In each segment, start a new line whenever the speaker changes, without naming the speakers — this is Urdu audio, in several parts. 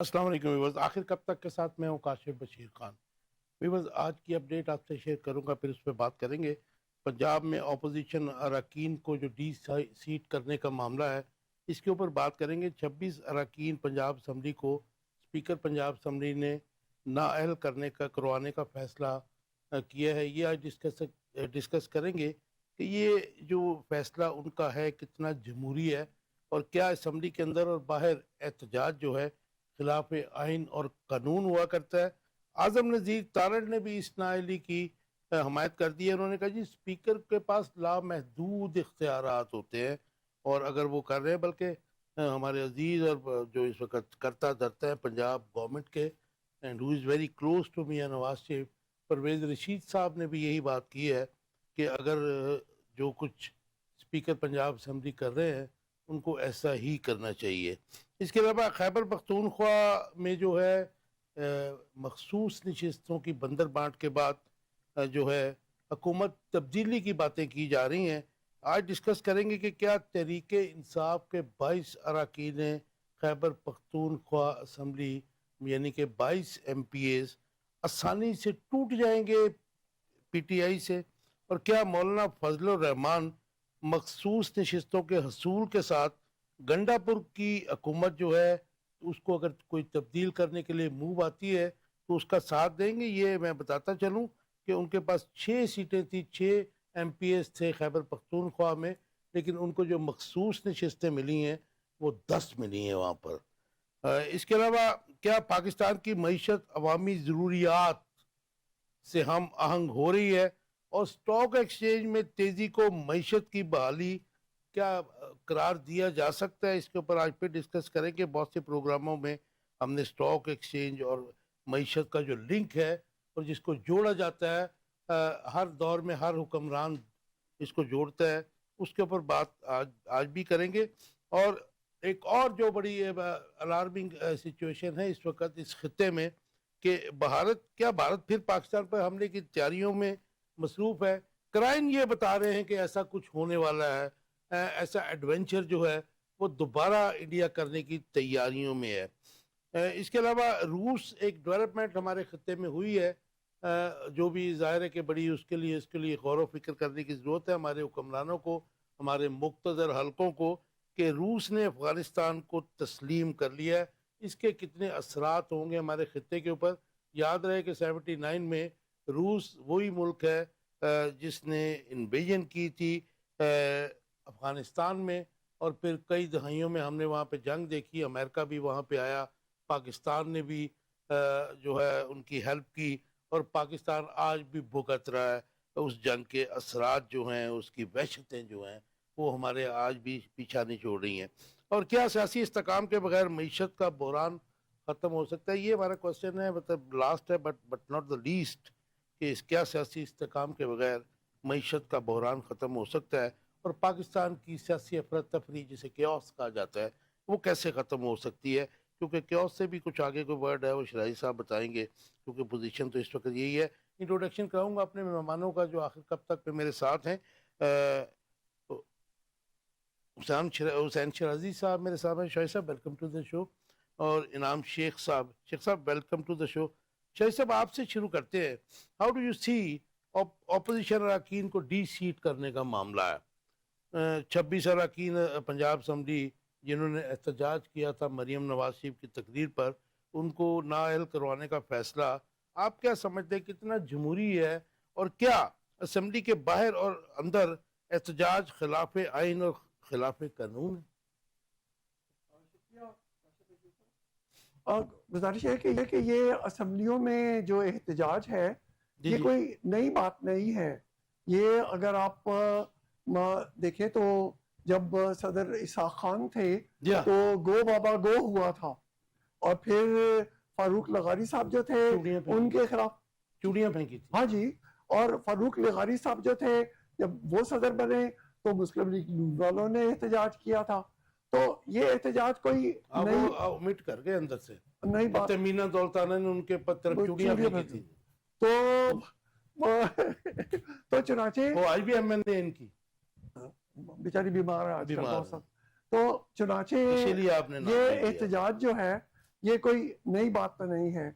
السلام علیکم ویورز، آخر کب تک کے ساتھ میں ہوں کاشف بشیر خان۔ ویورز، آج کی اپڈیٹ آپ سے شیئر کروں گا، پھر اس پہ بات کریں گے۔ پنجاب میں اپوزیشن اراکین کو جو سیٹ کرنے کا معاملہ ہے، اس کے اوپر بات کریں گے۔ 26 اراکین پنجاب اسمبلی کو اسپیکر پنجاب اسمبلی نے نااہل کروانے کا فیصلہ کیا ہے۔ یہ آج ڈسکس کریں گے کہ یہ جو فیصلہ ان کا ہے کتنا جمہوری ہے، اور کیا اسمبلی کے اندر اور باہر احتجاج جو ہے خلاف آئین اور قانون ہوا کرتا ہے۔ اعظم نذیر تارڑ نے بھی اس نااہلی کی حمایت کر دی ہے۔ انہوں نے کہا جی اسپیکر کے پاس لامحدود اختیارات ہوتے ہیں، اور اگر وہ کر رہے ہیں، بلکہ ہمارے عزیز اور جو اس وقت کرتا دھرتا ہے پنجاب گورنمنٹ کے، and who is very close to Mian Nawaz شریف، پرویز رشید صاحب نے بھی یہی بات کی ہے کہ اگر جو کچھ اسپیکر پنجاب اسمبلی کر رہے ہیں ان کو ایسا ہی کرنا چاہیے۔ اس کے علاوہ خیبر پختونخوا میں جو ہے مخصوص نشستوں کی بندر بانٹ کے بعد جو ہے حکومت تبدیلی کی باتیں کی جا رہی ہیں۔ آج ڈسکس کریں گے کہ کیا تحریک انصاف کے 22 اراکین خیبر پختونخوا اسمبلی، یعنی کہ 22 ایم پی ایز آسانی سے ٹوٹ جائیں گے پی ٹی آئی سے، اور کیا مولانا فضل الرحمان مخصوص نشستوں کے حصول کے ساتھ گنڈا پور کی حکومت جو ہے اس کو اگر کوئی تبدیل کرنے کے لیے موو آتی ہے تو اس کا ساتھ دیں گے۔ یہ میں بتاتا چلوں کہ ان کے پاس 6 سیٹیں تھیں، 6 ایم پی ایس تھے خیبر پختونخوا میں، لیکن ان کو جو مخصوص نشستیں ملی ہیں وہ 10 ملی ہیں وہاں پر۔ اس کے علاوہ کیا پاکستان کی معیشت عوامی ضروریات سے ہم آہنگ ہو رہی ہے، اور سٹاک ایکسچینج میں تیزی کو معیشت کی بحالی کیا قرار دیا جا سکتا ہے؟ اس کے اوپر آج پہ ڈسکس کریں کہ بہت سے پروگراموں میں ہم نے سٹاک ایکسچینج اور معیشت کا جو لنک ہے اور جس کو جوڑا جاتا ہے، ہر دور میں ہر حکمران اس کو جوڑتا ہے، اس کے اوپر بات آج بھی کریں گے۔ اور ایک اور جو بڑی الارمنگ سچویشن ہے اس وقت اس خطے میں، کہ بھارت پھر پاکستان پر حملے کی تیاریوں میں مصروف ہے۔ کرائن یہ بتا رہے ہیں کہ ایسا کچھ ہونے والا ہے، ایسا ایڈونچر جو ہے وہ دوبارہ انڈیا کرنے کی تیاریوں میں ہے۔ اس کے علاوہ روس ایک ڈیولپمنٹ ہمارے خطے میں ہوئی ہے، جو بھی ظاہر ہے کہ بڑی اس کے لیے غور و فکر کرنے کی ضرورت ہے ہمارے حکمرانوں کو، ہمارے مقتدر حلقوں کو، کہ روس نے افغانستان کو تسلیم کر لیا ہے۔ اس کے کتنے اثرات ہوں گے ہمارے خطے کے اوپر؟ یاد رہے کہ 79 میں روس وہی ملک ہے جس نے انویژن کی تھی افغانستان میں، اور پھر کئی دہائیوں میں ہم نے وہاں پہ جنگ دیکھی، امریکہ بھی وہاں پہ آیا، پاکستان نے بھی جو ہے ان کی ہیلپ کی، اور پاکستان آج بھی بھگت رہا ہے اس جنگ کے اثرات جو ہیں، اس کی وحشتیں جو ہیں وہ ہمارے آج بھی پیچھا نہیں چھوڑ رہی ہیں۔ اور کیا سیاسی استحکام کے بغیر معیشت کا بحران ختم ہو سکتا ہے؟ یہ ہمارا کوشچن ہے، مطلب لاسٹ ہے بٹ ناٹ دا لیسٹ، کہ کیا سیاسی استحکام کے بغیر معیشت کا بحران ختم ہو سکتا ہے، اور پاکستان کی سیاسی افراتفری جسے کیوس کہا جاتا ہے وہ کیسے ختم ہو سکتی ہے؟ کیونکہ کیوس سے بھی کچھ آگے کوئی ورڈ ہے وہ شرائی صاحب بتائیں گے، کیونکہ پوزیشن تو اس وقت یہی ہے۔ انٹروڈکشن کراؤں گا اپنے مہمانوں کا جو آخر کب تک پہ میرے ساتھ ہیں۔ حسین شرازی صاحب میرے ساتھ ہیں، شاہد صاحب ویلکم ٹو دا شو، اور انعام شیخ صاحب ویلکم ٹو دا شو۔ شاہد صاحب آپ سے شروع کرتے ہیں، how do you see opposition اراکین کو ڈی سیٹ کرنے کا معاملہ ہے؟ 26 اراکین پنجاب اسمبلی جنہوں نے احتجاج کیا تھا مریم نواز شریف کی تقریر پر، ان کو نااہل کروانے کا فیصلہ آپ کیا سمجھتے ہیں کتنا جمہوری ہے؟ اور کیا اسمبلی کے باہر اور اندر احتجاج خلاف آئین اور خلاف قانون ہے؟
اور گزارش ہے کہ یہ اسمبلیوں میں جو احتجاج ہے
جی
یہ
جی
کوئی نئی بات نہیں ہے۔ یہ اگر آپ دیکھیں تو جب صدر اسحاق خان تھے
جی ہاں،
تو گو بابا گو ہوا تھا، اور پھر فاروق لغاری صاحب جو تھے
چوڑیاں
ان
پھینکی
کے خلاف،
چوڑیاں پھینکی تھی۔
ہاں جی، اور فاروق لغاری صاحب جو تھے جب وہ صدر بنے تو مسلم لیگ نون والوں نے احتجاج کیا تھا۔ تو یہ احتجاج کوئی
اب
نئی
وہ امٹ کر گئے اندر سے،
نئی بات،
فتح مینا دولتانہ نے ان کے طرف
وہ
چوڑیاں
چوڑیاں
پھینکی تھی۔
تو تو چنانچہ
وہ آج بھی ایم این اے ان کی
بیچاری بیمار ہے آج کل
بیمار
بہت
ہیں،
سب، تو چنانچہ
اسی لیے آپ نے نام
یہ
نہیں لیا۔
احتجاج جو ہے یہ کوئی نئی بات تو نہیں ہے.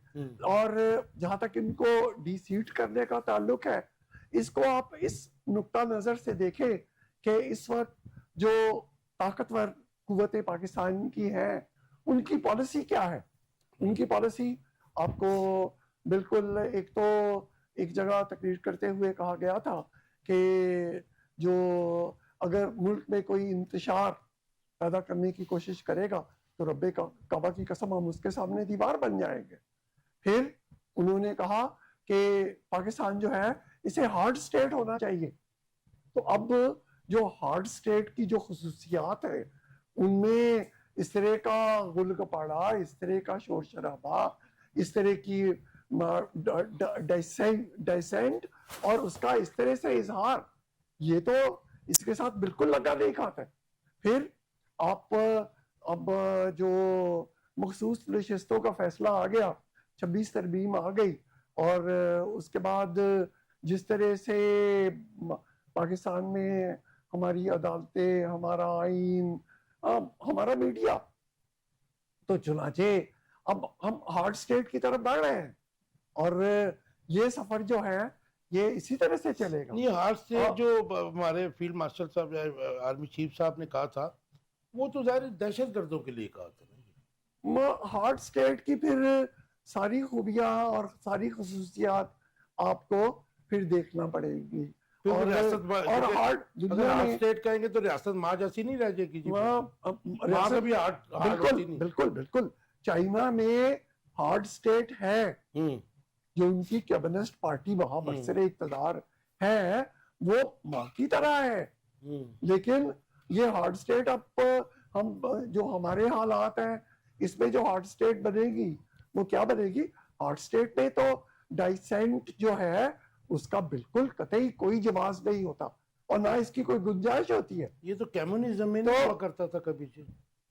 اور جہاں تک ان کو ڈی سیٹ کرنے کا تعلق ہے, اس کو آپ اس نقطہ نظر سے دیکھیں کہ اس وقت جو طاقتور قوتیں پاکستان کی ہیں ان کی پالیسی کیا ہے. ان کی پالیسی آپ کو بالکل ایک جگہ تقریر کرتے ہوئے کہا گیا تھا کہ جو اگر ملک میں کوئی انتشار پیدا کرنے کی کوشش کرے گا تو رب کعبہ کی قسم ہم اس کے سامنے دیوار بن جائیں گے. پھر انہوں نے کہا کہ پاکستان جو ہے اسے ہارڈ سٹیٹ ہونا چاہیے. تو اب جو ہارڈ سٹیٹ کی جو خصوصیات ہیں ان میں اس طرح کا غل گپاڑا, اس طرح کا شور شرابہ, اس طرح کی ڈیسینٹ اور اس کا اس طرح سے اظہار, یہ تو اس کے ساتھ بالکل لگا نہیں کھاتا ہے. پھر آپ اب جو مخصوص نشستوں کا فیصلہ آ گیا, 26 ترمیم آ گئی, اور اس کے بعد جس طرح سے پاکستان میں ہماری عدالتیں, ہمارا آئین, ہمارا میڈیا, تو چنانچہ اب ہم ہارڈ سٹیٹ کی طرف بڑھ رہے ہیں. اور یہ سفر جو ہے یہ اسی طرح سے چلے گا.
یہ ہارڈ سٹیٹ جو ہمارے فیلڈ مارشل صاحب, آرمی چیف صاحب نے کہا تھا, وہ تو ظاہر دہشت گردوں کے لیے کہا تھا.
ہارڈ سٹیٹ کی پھر ساری خوبیاں اور ساری خصوصیات آپ کو پھر دیکھنا پڑے گی. اور ہارڈ دنیا میں
سٹیٹ کہیں گے تو ریاست ماں جیسی نہیں رہ جائے گی.
بالکل بالکل بالکل. چائنا میں ہارڈ سٹیٹ ہے, جو ان کی کیبنسٹ پارٹی وہاں برسر اقتدار ہے وہ ماں کی طرح ہے. لیکن یہ ہارڈ سٹیٹ اب ہم جو ہمارے حالات ہیں اس میں جو ہارڈ سٹیٹ بنے گی وہ کیا بنے گی. ہارڈ سٹیٹ میں تو ڈائسینٹ جو ہے اس کا بالکل قطعی کوئی جواز نہیں ہوتا اور نہ اس کی کوئی گنجائش ہوتی ہے.
یہ تو کمیونزم میں نہیں ہوا کرتا تھا کبھی.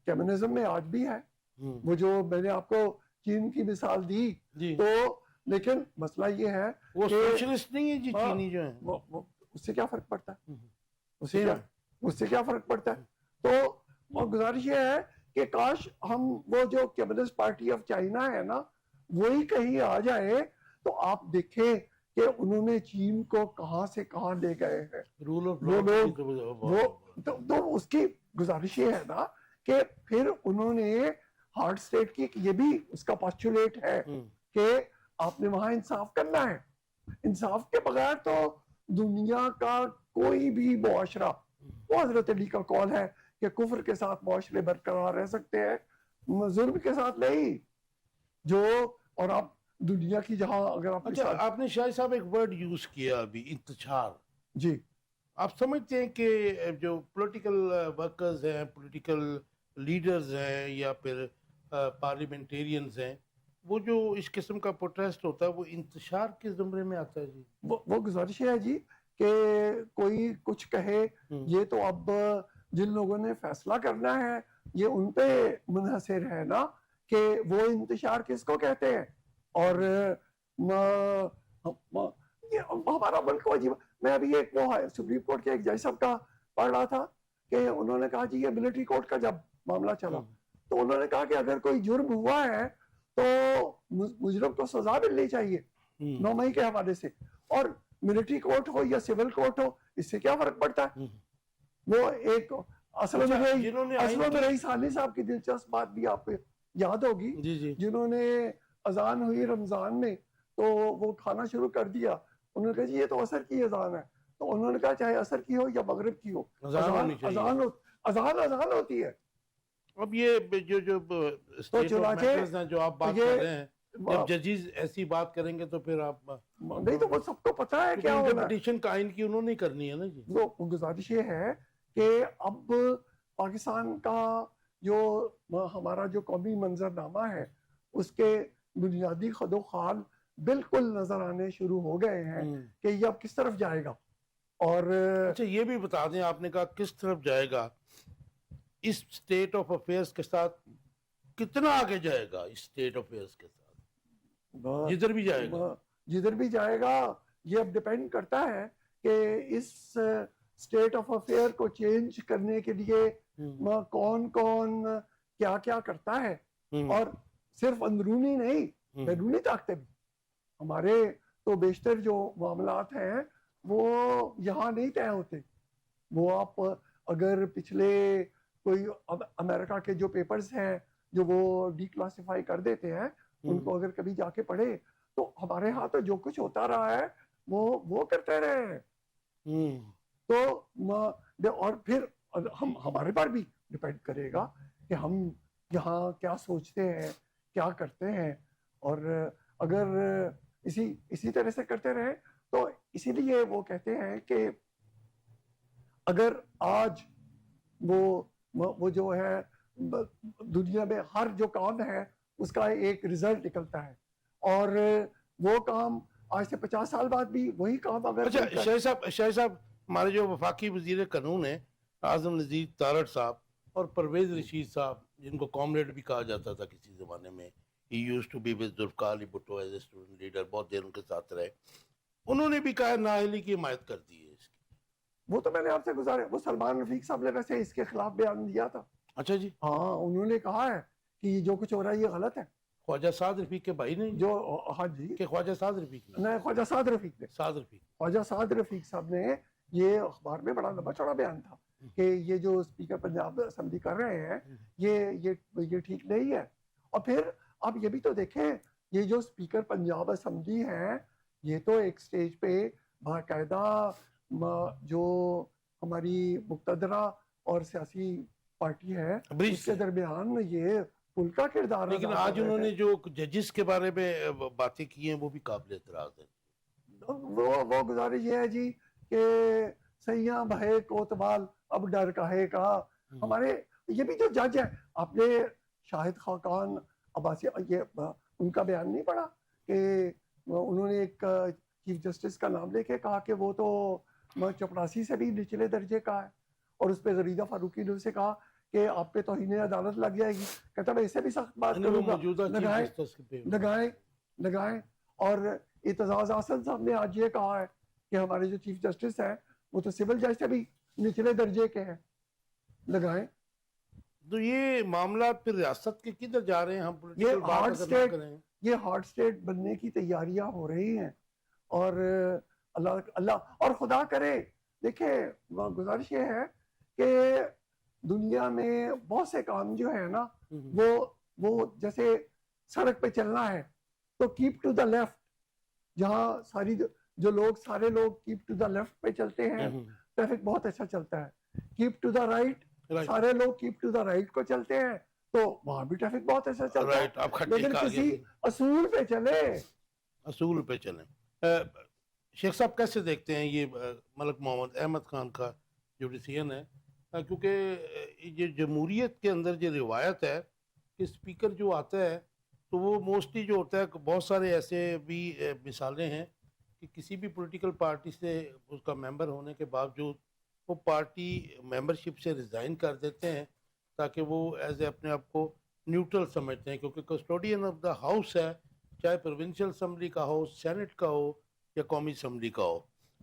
کمیونزم میں آج بھی ہے. وہ جو میں نے آپ کو چین کی مثال دی, تو لیکن مسئلہ یہ ہے
وہ سوشلسٹ نہیں ہے جی چینی جو ہیں,
اس سے کیا فرق پڑتا ہے, اس سے کیا فرق پڑتا ہے. تو گزارش یہ ہے کہ کاش ہم وہ جو کمیونسٹ پارٹی آف چائنا ہے نا وہی کہیں آ جائے تو آپ دیکھیں کہ انہوں نے چین کو کہاں سے کہاں لے گئے ہیں. تو اس کی گزارش یہ ہے نا کہ پھر انہوں نے ہارڈ سٹیٹ کی, یہ بھی اس کا پاسچولیٹ ہے کہ آپ نے وہاں انصاف کرنا ہے. انصاف کے بغیر تو دنیا کا کوئی بھی معاشرہ, وہ حضرت علی کا قول ہے کہ کفر کے ساتھ معاشرے برقرار رہ سکتے ہیں, ظلم کے ساتھ نہیں. جو اور آپ دنیا کی جہاں اگر
آپ نے شاہد صاحب ایک ورڈ یوز کیا ابھی, انتشار.
جی,
آپ سمجھتے ہیں کہ جو پولیٹیکل ورکرز ہیں, پولیٹیکل لیڈرز ہیں یا پھر پارلیمنٹیرینز ہیں, وہ جو اس قسم کا پروٹیسٹ ہوتا ہے وہ انتشار کے زمرے میں آتا ہے جی؟
وہ گزارش ہے جی کہ کوئی کچھ کہے, یہ تو اب جن لوگوں نے فیصلہ کرنا ہے یہ ان پہ منحصر ہے نا کہ وہ انتشار کس کو کہتے ہیں. اور ہمارا ملک عجیب. میں ابھی ایک وہ سپریم کورٹ کے ایک جج صاحب کا پڑھ رہا تھا کہ انہوں نے کہا جی یہ ملٹری کورٹ کا جب معاملہ چلا تو انہوں نے کہا کہ اگر کوئی جرم ہوا ہے تو مجرم کو سزا ملنی چاہیے 9 مئی کے حوالے سے, اور ملٹری کورٹ ہو یا سول کورٹ ہو اس سے کیا فرق پڑتا ہے. وہ ایک اصل میں رئیس علی صاحب کی دلچسپ بات بھی آپ کو یاد ہوگی, جنہوں نے اذان ہوئی رمضان میں تو وہ کھانا شروع کر دیا, انہوں نے کہا جی یہ تو عصر کی اذان ہے, تو انہوں نے کہا چاہے عصر کی ہو یا مغرب کی ہو اذان ہوتی ہے.
اب یہ جو آپ بات کر رہے ہیں, جب ججز ایسی بات کریں گے تو پھر آپ
نہیں, تو وہ سب کو پتا ہے کیا ہونا ہے.
قائم کی انہوں نے کرنی ہے نا جی.
وہ گزارش یہ ہے کہ اب پاکستان کا جو ہمارا جو قومی منظرنامہ ہے اس کے بنیادی خد و خال بالکل نظر آنے شروع ہو گئے ہیں کہ یہ اب کس طرف جائے گا. اور
اچھا یہ بھی بتا دیں, آپ نے کہا کس طرف جائے گا, اس سٹیٹ آف افیئرس کے ساتھ کتنا آگے جائے گا, اس سٹیٹ آف افیئرس کے ساتھ جدھر بھی جائے گا
یہ اب ڈیپینڈ کرتا ہے کہ اس سٹیٹ آف افیئر کو چینج کرنے کے لیے کون کون کیا کیا کرتا ہے. اور صرف اندرونی نہیں بیرونی طاقتیں بھی. ہمارے تو بیشتر جو معاملات ہیں وہ یہاں نہیں طے ہوتے. وہ آپ اگر پچھلے کوئی امریکہ کے جو پیپرز ہیں جو وہ ڈی کلاسیفائی کر دیتے ہیں ان کو اگر کبھی جا کے پڑھے تو ہمارے ہاں تو جو کچھ ہوتا رہا ہے وہ کرتے رہے ہیں. تو اور پھر ہمارے پر بھی ڈپینڈ کرے گا کہ ہم یہاں کیا سوچتے ہیں کیا کرتے ہیں. اور اگر اسی طرح سے کرتے رہے تو اسی لیے وہ کہتے ہیں کہ اگر آج وہ جو ہے دنیا میں ہر جو کام ہے اس کا ایک رزلٹ نکلتا ہے اور وہ کام آج سے 50 سال بعد بھی وہی کام اگر
اچھا شاہ صاحب ہمارے جو وفاقی وزیر قانون ہیں اعظم نذیر تارڑ صاحب اور پرویز رشید صاحب جن کو کامریڈ بھی کہا جاتا تھا کسی زمانے میں, he used to be with Zulfikar Ali Bhutto as a student leader, بہت دیر ان کے ساتھ رہے, انہوں نے بھی کہا نااہلی کی حمایت کر دی ہے اس کی.
وہ تو میں نے آپ سے گزارے, وہ سلمان رفیق صاحب نے ویسے اس کے خلاف بیان دیا تھا.
اچھا جی,
ہاں انہوں نے کہا ہے کہ جو کچھ ہو رہا ہے یہ غلط ہے.
خواجہ سعد رفیق کے بھائی نہیں
جو ہاں جی
کہ خواجہ سعد رفیق
نہیں خواجہ سعد رفیق نے خواجہ سعد رفیق صاحب نے یہ اخبار میں بڑا لمبا چوڑا بیان تھا کہ یہ جو اسپیکر پنجاب اسمبلی کر رہے ہیں یہ ٹھیک نہیں ہے. اور پھر آپ یہ بھی تو دیکھیں یہ جو اسپیکر پنجاب اسمبلی ہے یہ تو ایک سٹیج پہ باقاعدہ جو ہماری مقتدرہ اور سیاسی پارٹی ہے اس کے درمیان یہ پل کا کردار.
لیکن آج انہوں نے جو ججز کے بارے میں باتیں کی ہیں وہ بھی قابل اعتراض ہے.
وہ گزارش یہ ہے جی کہ سیاں بہے کوتوال اب ڈر کاہے کا. ہمارے یہ بھی جو جج ہیں آپ نے شاہد خاقان عباسی یہ ان کا بیان نہیں پڑھا کہ انہوں نے ایک چیف جسٹس کا نام لے کے کہا کہ وہ تو چپڑاسی سے بھی نچلے درجے کا ہے اور اس پہ غریدہ فاروقی نے اسے کہا کہ آپ پہ توہین عدالت لگ جائے گی. کہتا میں اسے بھی سخت بات کروں گا. لگائیں. اور اعتزاز احسن صاحب نے آج یہ کہا ہے کہ ہمارے جو چیف جسٹس ہیں وہ تو سول جج سے بھی نچلے درجے کے ہیں. لگائیں.
تو یہ معاملات پھر ریاست کے کدھر جا رہے ہیں؟ ہم
یہ ہارڈ سٹیٹ بننے کی تیاریاں ہو رہی ہیں اور اللہ اور خدا کرے. دیکھیں گزارش یہ ہے کہ دنیا میں بہت سے کام جو ہے نا وہ جیسے سڑک پہ چلنا ہے تو کیپ ٹو دا لیفٹ, جہاں سارے لوگ کیپ ٹو دا لیفٹ پہ چلتے ہیں ٹریفک بہت اچھا چلتا ہے. کیپ ٹو دا رائٹ سارے لوگ کیپ ٹو دا رائٹ کو چلتے ہیں تو وہاں بھی ٹریفک بہت اچھا چلتا ہے. لیکن کسی اصول پہ چلیں.
شیخ صاحب کیسے دیکھتے ہیں یہ ملک محمد احمد خان کا جو ڈیسیژن ہے؟ کیونکہ یہ جمہوریت کے اندر جو روایت ہے کہ اسپیکر جو آتا ہے تو وہ موسٹلی جو ہوتا ہے بہت سارے ایسے بھی مثالیں ہیں کہ کسی بھی پولیٹیکل پارٹی سے اس کا ممبر ہونے کے باوجود وہ پارٹی ممبرشپ سے ریزائن کر دیتے ہیں تاکہ وہ ایز اے اپنے آپ کو نیوٹرل سمجھتے ہیں, کیونکہ کسٹوڈین آف دا ہاؤس ہے, چاہے پروونشل اسمبلی کا ہو, سینٹ کا ہو یا قومی اسمبلی کا ہو.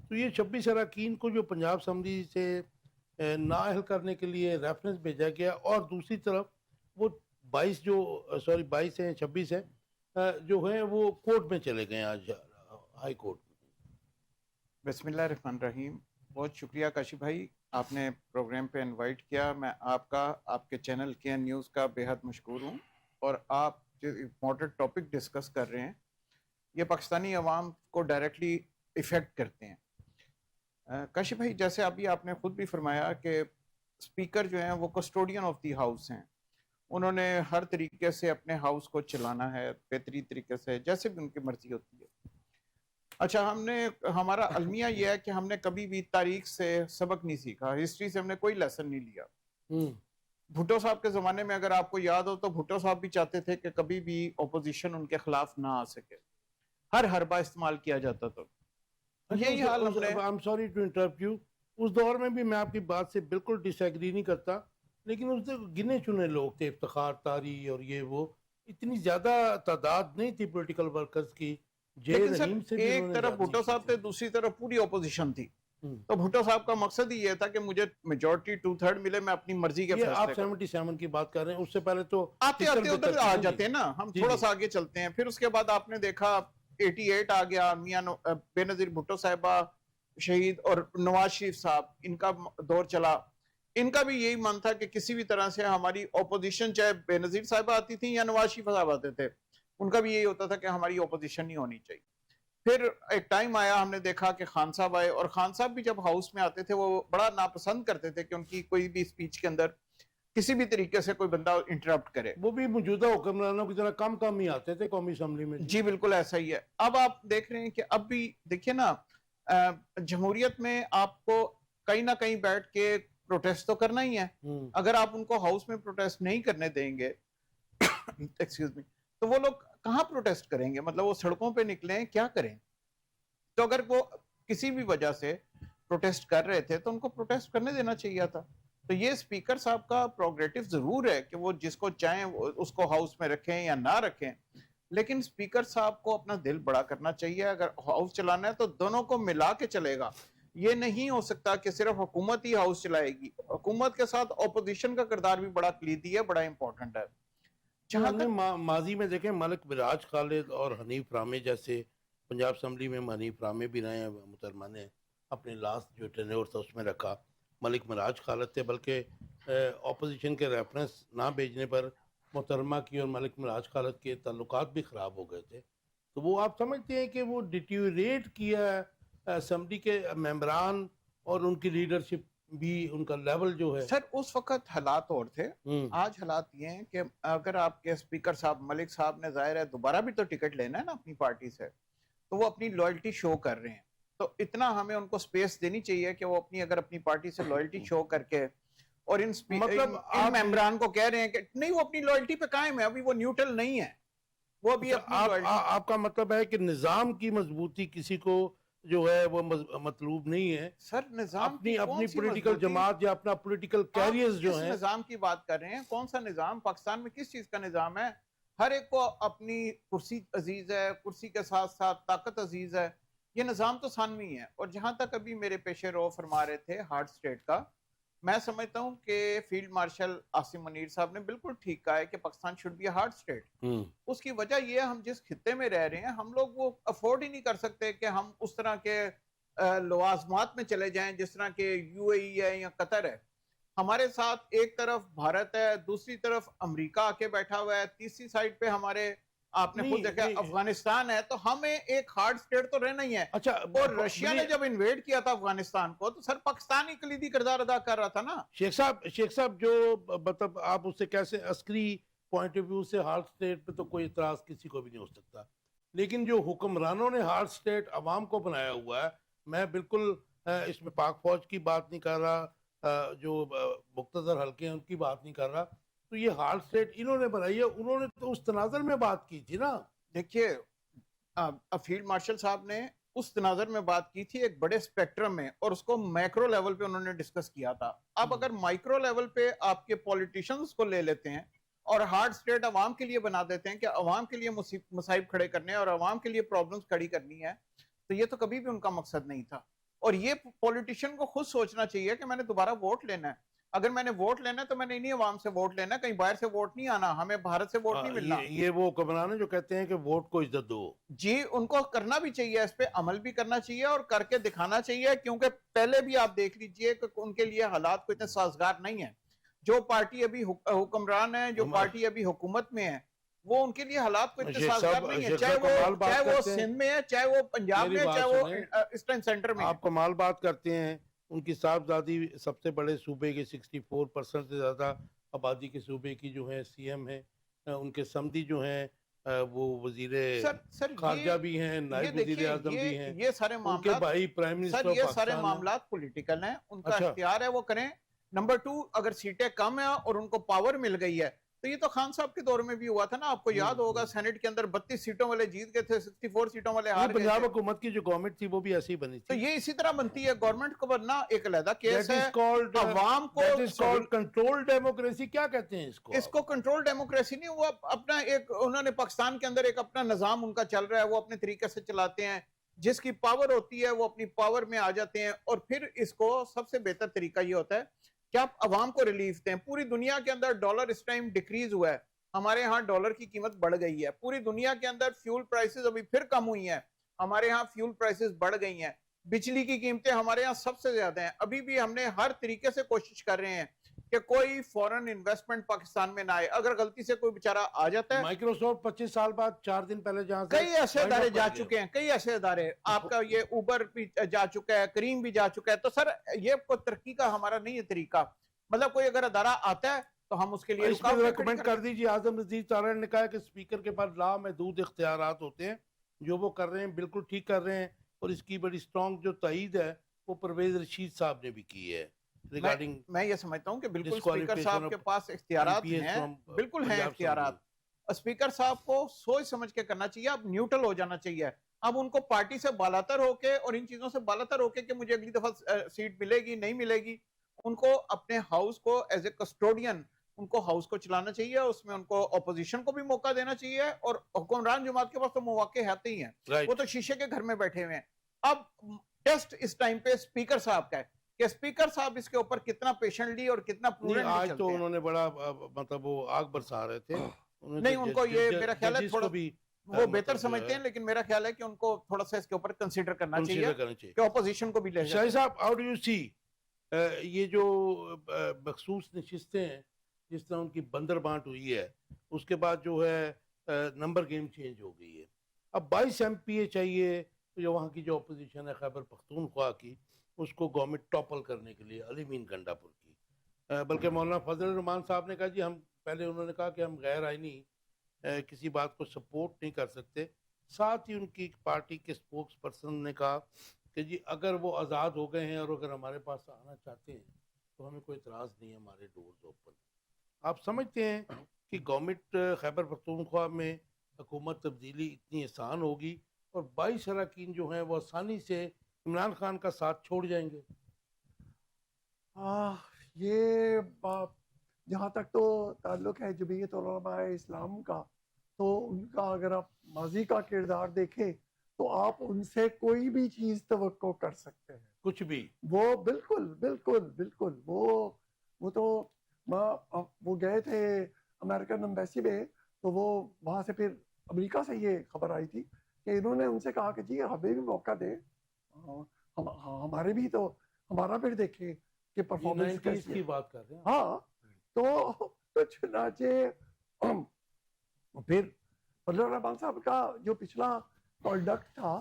تو یہ 26 اراکین کو جو پنجاب اسمبلی سے نااہل کرنے کے لیے ریفرنس بھیجا گیا اور دوسری طرف وہ 22 ہیں 26 ہیں جو ہیں وہ کورٹ میں چلے گئے آج ہائی کورٹ میں.
بسم اللہ الرحمن الرحیم. بہت شکریہ کاشف بھائی, آپ نے پروگرام پہ انوائٹ کیا. میں آپ کے چینل کے نیوز کا بے حد مشکور ہوں اور آپ جو امپورٹنٹ ٹاپک ڈسکس کر رہے ہیں یہ پاکستانی عوام کو ڈائریکٹلی افیکٹ کرتے ہیں. کاشف بھائی جیسے ابھی آپ نے خود بھی فرمایا کہ اسپیکر جو ہیں وہ کسٹوڈین آف دی ہاؤس ہیں, انہوں نے ہر طریقے سے اپنے ہاؤس کو چلانا ہے بہترین طریقے سے جیسے بھی ان کی مرضی ہوتی ہے. اچھا ہمارا المیہ یہ ہے کہ ہم نے کبھی بھی تاریخ سے سبق نہیں سیکھا, ہسٹری سے ہم نے کوئی لیسن نہیں لیا. بھٹو صاحب کے زمانے میں اگر آپ کو یاد ہو تو بھٹو صاحب بھی چاہتے تھے کہ کبھی بھی اپوزیشن ان کے خلاف نہ آ سکے, ہر حربہ استعمال کیا جاتا تھا. یہی حال ہم نے
I'm sorry to interrupt you. اس دور میں بھی میں آپ کی بات سے بالکل ڈس ایگری نہیں کرتا, لیکن اس دن گنے چنے لوگ تھے, افتخار تاری اور یہ وہ, اتنی زیادہ تعداد نہیں تھی پولیٹیکل ورکرز کی.
لیکن سر ایک طرف بھٹو صاحب تھے, دوسری طرف پوری اپوزیشن تھی. تو بھٹو صاحب کا مقصد ہی یہ تھا کہ مجھے میجورٹی 2/3 ملے, میں اپنی مرضی کے
یہ آپ
فیصلے
77 کی بات کر رہے ہیں, اس سے پہلے تو
آتے آتے ادھر آ جاتے ہیں نا, ہم
جی
تھوڑا
جی.
سا آگے چلتے ہیں. پھر اس کے بعد آپ نے دیکھا 88 آ گیا, میاں بے نظیر بھٹو صاحبہ شہید, اور نواز شریف صاحب, ان کا دور چلا. ان کا بھی یہی من تھا کہ کسی بھی طرح سے ہماری اپوزیشن, چاہے بے نظیر صاحبہ آتی تھی یا نواز شریف صاحب آتے تھے, ان کا بھی یہی ہوتا تھا کہ ہماری اپوزیشن نہیں ہونی چاہیے. پھر ایک ٹائم آیا, ہم نے دیکھا کہ خان صاحب آئے, اور خان صاحب بھی جب ہاؤس میں آتے تھے وہ بڑا ناپسند کرتے تھے کہ ان کی کوئی بھی اسپیچ کے اندر کسی بھی طریقے سے کوئی بندہ انٹرپٹ کرے.
وہ بھی موجودہ حکمرانوں کی طرح کم ہی آتے تھے قومی اسمبلی میں.
جی بالکل ایسا ہی ہے. اب آپ دیکھ رہے ہیں کہ اب بھی دیکھیے نا, جمہوریت میں آپ کو کہیں نہ کہیں بیٹھ کے پروٹیسٹ تو کرنا ہی ہے. اگر آپ ان کو ہاؤس میں پروٹیسٹ نہیں کرنے دیں گے ایکسکیوز می, تو وہ لوگ کہاں پروٹیسٹ کریں گے؟ مطلب وہ سڑکوں پہ نکلیں, کیا کریں؟ تو اگر وہ کسی بھی وجہ سے پروٹیسٹ کر رہے تھے تو ان کو پروٹیسٹ کرنے دینا چاہیے تھا. تو یہ اسپیکر صاحب کا پروگریٹو ضرور ہے کہ وہ جس کو چاہیں اس کو ہاؤس میں رکھیں یا نہ رکھیں, لیکن اسپیکر صاحب کو اپنا دل بڑا کرنا چاہیے. اگر ہاؤس چلانا ہے تو دونوں کو ملا کے چلے گا. یہ نہیں ہو سکتا کہ صرف حکومت ہی ہاؤس چلائے گی. حکومت کے ساتھ اپوزیشن کا کردار بھی بڑا کلیدی ہے, بڑا امپورٹنٹ ہے.
ہم نے ماضی میں دیکھیں ملک مراج خالد اور حنیف رامے جیسے, پنجاب اسمبلی میں حنیف رامے بھی رہے ہیں, محترمہ نے اپنے لاسٹ جو ٹینیور تھا اس میں رکھا. ملک مراج خالد تھے, بلکہ اپوزیشن کے ریفرنس نہ بھیجنے پر محترمہ کی اور ملک مراج خالد کے تعلقات بھی خراب ہو گئے تھے. تو وہ آپ سمجھتے ہیں کہ وہ ڈیٹیوریٹ کیا ہے اسمبلی کے ممبران اور ان کی لیڈرشپ بھی, ان کا لیول جو ہے؟
سر اس وقت حالات اور تھے. آج حالات یہ ہیں کہ اگر آپ کے اسپیکر صاحب ملک صاحب نے ظاہر ہے دوبارہ بھی تو ٹکٹ لینا ہے نا اپنی پارٹی سے, تو وہ اپنی لائلٹی شو کر رہے ہیں. تو اتنا ہمیں ان کو سپیس دینی چاہیے کہ وہ اگر اپنی پارٹی سے لائلٹی شو کر کے, اور ان ممبران کو کہہ رہے ہیں کہ نہیں وہ اپنی لائلٹی پہ قائم ہے, ابھی وہ نیوٹرل نہیں ہے, وہ ابھی
آپ کا مطلب ہے کہ نظام کی مضبوطی کسی کو جو ہے وہ مطلوب نہیں ہے.
سر نظام
اپنی پولیٹیکل جماعت یا اپنا پولیٹیکل کیریئرز جو ہیں.
نظام کی بات کر رہے ہیں, کون سا نظام؟ پاکستان میں کس چیز کا نظام ہے؟ ہر ایک کو اپنی کرسی عزیز ہے, کرسی کے ساتھ ساتھ طاقت عزیز ہے. یہ نظام تو ثانوی ہے. اور جہاں تک ابھی میرے پیش رو فرما رہے تھے ہارڈ اسٹیٹ کا, میں سمجھتا ہوں کہ فیلڈ مارشل عاصم منیر صاحب نے بالکل ٹھیک کہا ہے کہ Pakistan should be hard state. اس کی وجہ یہ, ہم جس خطے میں رہ رہے ہیں ہم لوگ وہ افورڈ ہی نہیں کر سکتے کہ ہم اس طرح کے لوازمات میں چلے جائیں جس طرح کے یو اے ای ہے یا قطر ہے. ہمارے ساتھ ایک طرف بھارت ہے, دوسری طرف امریکہ آ کے بیٹھا ہوا ہے, تیسری سائڈ پہ ہمارے آپ نے خود دیکھا افغانستان ہے. تو ہمیں ایک ہارڈ سٹیٹ تو رہنا ہی ہے.
اچھا,
اور رشیا نے جب انویڈ کیا تھا افغانستان کو تو سر پاکستان ہی کلیدی کردار ادا کر رہا تھا نا.
شیخ صاحب جو مطلب آپ اس سے کیسے عسکری پوائنٹ آف ویو سے ہارڈ سٹیٹ پہ تو کوئی اعتراض کسی کو بھی نہیں ہو سکتا, لیکن جو حکمرانوں نے ہارڈ سٹیٹ عوام کو بنایا ہوا ہے, میں بالکل اس میں پاک فوج کی بات نہیں کر رہا, جو مقتدر حلقے ہیں ان کی بات نہیں کر رہا. تو یہ ہارڈ سٹیٹ انہوں نے بنائی ہے, انہوں نے تو اس تناظر میں بات کی تھی نا.
دیکھیے فیلڈ مارشل صاحب نے اس تناظر میں بات کی تھی ایک بڑے سپیکٹرم میں, اور اس کو مائکرو لیول پہ انہوں نے ڈسکس کیا تھا. اب اگر مائکرو لیول پہ آپ کے پولیٹیشنز کو لے لیتے ہیں اور ہارڈ سٹیٹ عوام کے لیے بنا دیتے ہیں کہ عوام کے لیے مصائب کھڑے کرنے اور عوام کے لیے پرابلمز کھڑی کرنی ہے, تو یہ تو کبھی بھی ان کا مقصد نہیں تھا. اور یہ پولیٹیشین کو خود سوچنا چاہیے کہ میں نے دوبارہ ووٹ لینا ہے. اگر میں نے ووٹ لینا ہے تو میں نے انہی عوام سے ووٹ لینا ہے, کہیں باہر سے ووٹ نہیں آنا, ہمیں بھارت سے ووٹ نہیں ملنا.
یہ وہ حکمران ہیں جو کہتے ہیں کہ ووٹ کو عزت دو.
جی ان کو کرنا بھی چاہیے, اس پہ عمل بھی کرنا چاہیے اور کر کے دکھانا چاہیے, کیونکہ پہلے بھی آپ دیکھ لیجئے کہ ان کے لیے حالات کو اتنے سازگار نہیں ہیں. جو پارٹی ابھی حکمران ہے, جو پارٹی ابھی حکومت میں ہے, وہ ان کے لیے حالات کو اتنے سازگار نہیں ہیں, چاہے وہ سندھ میں ہے, چاہے وہ پنجاب میں ہے, چاہے وہ ایسٹرن سینٹر میں ہے.
آپ کمال بات کرتے ہیں. ان کی صاحبزادی سب سے بڑے صوبے کے 64% سے زیادہ آبادی کے صوبے کی جو ہے سی ایم ہے, ان کے سمدی جو ہیں وہ وزیر خارجہ بھی ہیں, نائب وزیر اعظم بھی ہیں,
یہ سارے
ان کے بھائی پرائم منسٹر
سر, یہ سارے معاملات پولیٹیکل ہیں, ان کا اختیار ہے وہ کریں. نمبر 2, اگر سیٹیں کم ہیں اور ان کو پاور مل گئی ہے, تو یہ تو خان صاحب کے دور میں بھی ہوا تھا نا, آپ کو یاد ہوگا سینٹ کے اندر 32 سیٹوں والے جیت گئے تھے, 64 سیٹوں والے ہار گئے تھے.
پنجاب حکومت کی جو گورنمنٹ تھی وہ بھی ایسی بنی تھی.
تو یہ اسی طرح بنتی ہے, گورنمنٹ کو بننا ایک علیحدہ کیس ہے. عوام کو
کنٹرول ڈیموکریسی کیا کہتے ہیں
اس کو کنٹرول ڈیموکریسی نہیں, وہ اپنا ایک انہوں نے پاکستان کے اندر ایک اپنا نظام ان کا چل رہا ہے, وہ اپنے طریقے سے چلاتے ہیں. جس کی پاور ہوتی ہے وہ اپنی پاور میں آ جاتے ہیں، اور پھر اس کو سب سے بہتر طریقہ یہ ہوتا ہے کہ آپ عوام کو ریلیف دیں. پوری دنیا کے اندر ڈالر اس ٹائم ڈیکریز ہوا ہے، ہمارے ہاں ڈالر کی قیمت بڑھ گئی ہے. پوری دنیا کے اندر فیول پرائسز ابھی پھر کم ہوئی ہیں، ہمارے ہاں فیول پرائسز بڑھ گئی ہیں. بجلی کی قیمتیں ہمارے ہاں سب سے زیادہ ہیں. ابھی بھی ہم نے ہر طریقے سے کوشش کر رہے ہیں کہ کوئی فورن انویسٹمنٹ پاکستان میں نہ آئے. اگر غلطی سے کوئی بیچارہ آ جاتا ہے،
مائکروسافٹ 25 سال بعد 4 دن پہلے جہاں سے
کئی ایسے
وائنڈ
ادارے
اپ
جا
کر گیا.
چکے ہیں، کئی ایسے ادارے، آپ کا یہ اوبر بھی جا چکا ہے، کریم بھی جا چکا ہے. تو سر یہ کوئی ترقی کا ہمارا نہیں ہے طریقہ. مطلب کوئی اگر ادارہ آتا ہے تو ہم اس کے لیے
اس میں ذرا
رکاوٹیں کھڑی
کمنٹ
کر
کر
دیں.
دیجیے. اعظم عزیز تارڑ نے کہا ہے کہ اسپیکر کے پاس لامحدود اختیارات ہوتے ہیں، جو وہ کر رہے ہیں بالکل ٹھیک کر رہے ہیں، اور اس کی بڑی سٹرونگ جو تائید ہے وہ پرویز رشید صاحب نے بھی کی ہے ریگارڈنگ
میں یہ سمجھتا ہوں کہ بالکل اسپیکر
ڈسکوالیفیکیشن
صاحب
آف
کے پاس
ایم
اختیارات
پی ایس
ہیں،
فرام
بالکل ہیں
پنجاب
اختیارات.
اسمبلی.
اسپیکر صاحب کو سوچ سمجھ کے کرنا چاہیے، اب نیوٹرل ہو جانا چاہیے. اب ان کو پارٹی سے بالاتر ہو کے اور ان چیزوں سے بالاتر ہو کے کہ مجھے اگلی دفعہ سیٹ ملے گی نہیں ملے گی، ان کو اپنے ہاؤس کو ایز اے کسٹوڈین ان کو ہاؤس کو چلانا چاہیے. اس میں ان کو اپوزیشن کو بھی موقع دینا چاہیے، اور حکمران جماعت کے پاس تو مواقع آتے ہی ہیں، وہ
رائٹ.
تو شیشے کے گھر میں بیٹھے ہوئے ہیں. اب ٹیسٹ اس ٹائم پہ اسپیکر صاحب کا ہے کہ اسپیکر صاحب اس کے اوپر کتنا پیشنٹلی اور کتنا
نہیں
پروڈنٹلی
آج تو
چلتے ہیں.
انہوں نے بڑا مطلب وہ آگ برسا رہے تھے. انہوں
نہیں، ان کو یہ میرا خیال ہے
ججز
تھوڑا
کو بھی
وہ بہتر
مطلب جو
سمجھتے ہیں،
ہے
لیکن میرا خیال ہے کہ ان کو تھوڑا سا اس کے اوپر کنسیڈر کرنا چاہیے
کنسیڈر کرنا چاہیے.
کہ اپوزیشن کو بھی لے
شاہد
جائے.
صاحب ہاؤ ڈو یو سی یہ جو مخصوص نشستیں ہیں جس طرح ان کی بندر بانٹ ہوئی ہے، اس کے بعد جو ہے نمبر گیم چینج ہو گئی ہے. اب 22 ایم پی اے چاہیے جو وہاں کی جو اپوزیشن ہے خیبر پختونخوا کی، اس کو گورنمنٹ ٹاپل کرنے کے لیے علی مین گنڈا پور کی. بلکہ مولانا فضل الرحمان صاحب نے کہا جی ہم پہلے انہوں نے کہا کہ ہم غیر آئینی کسی بات کو سپورٹ نہیں کر سکتے. ساتھ ہی ان کی پارٹی کے سپوکس پرسن نے کہا کہ جی اگر وہ آزاد ہو گئے ہیں اور اگر ہمارے پاس آنا چاہتے ہیں تو ہمیں کوئی اعتراض نہیں ہے، ہمارے ڈورز اوپن. آپ سمجھتے ہیں کہ گورنمنٹ خیبر پختونخوا میں حکومت تبدیلی اتنی آسان ہوگی اور 22 اراکین جو ہیں وہ آسانی سے عمران خان کا ساتھ چھوڑ جائیں گے؟
یہ بات جہاں تک تو تعلق ہے جمعیت علماء اسلام کا، تو ان کا اگر آپ ماضی کا کردار دیکھیں تو آپ ان سے کوئی بھی چیز توقع کر سکتے ہیں.
کچھ بھی
وہ بالکل بالکل بالکل وہ تو وہ گئے تھے امریکن امبیسی میں، تو وہ وہاں سے پھر امریکہ سے یہ خبر آئی تھی کہ انہوں نے ان سے کہا کہ جی ہمیں بھی موقع دیں، ہمارے بھی تو ہمارا پھر دیکھیں کہ پرفارمنس
90s
کیسی ہے.
کی بات کر رہے ہیں.
ہاں تو چنانچہ پھر فضل الرحمان صاحب کا جو پچھلا کانڈکٹ تھا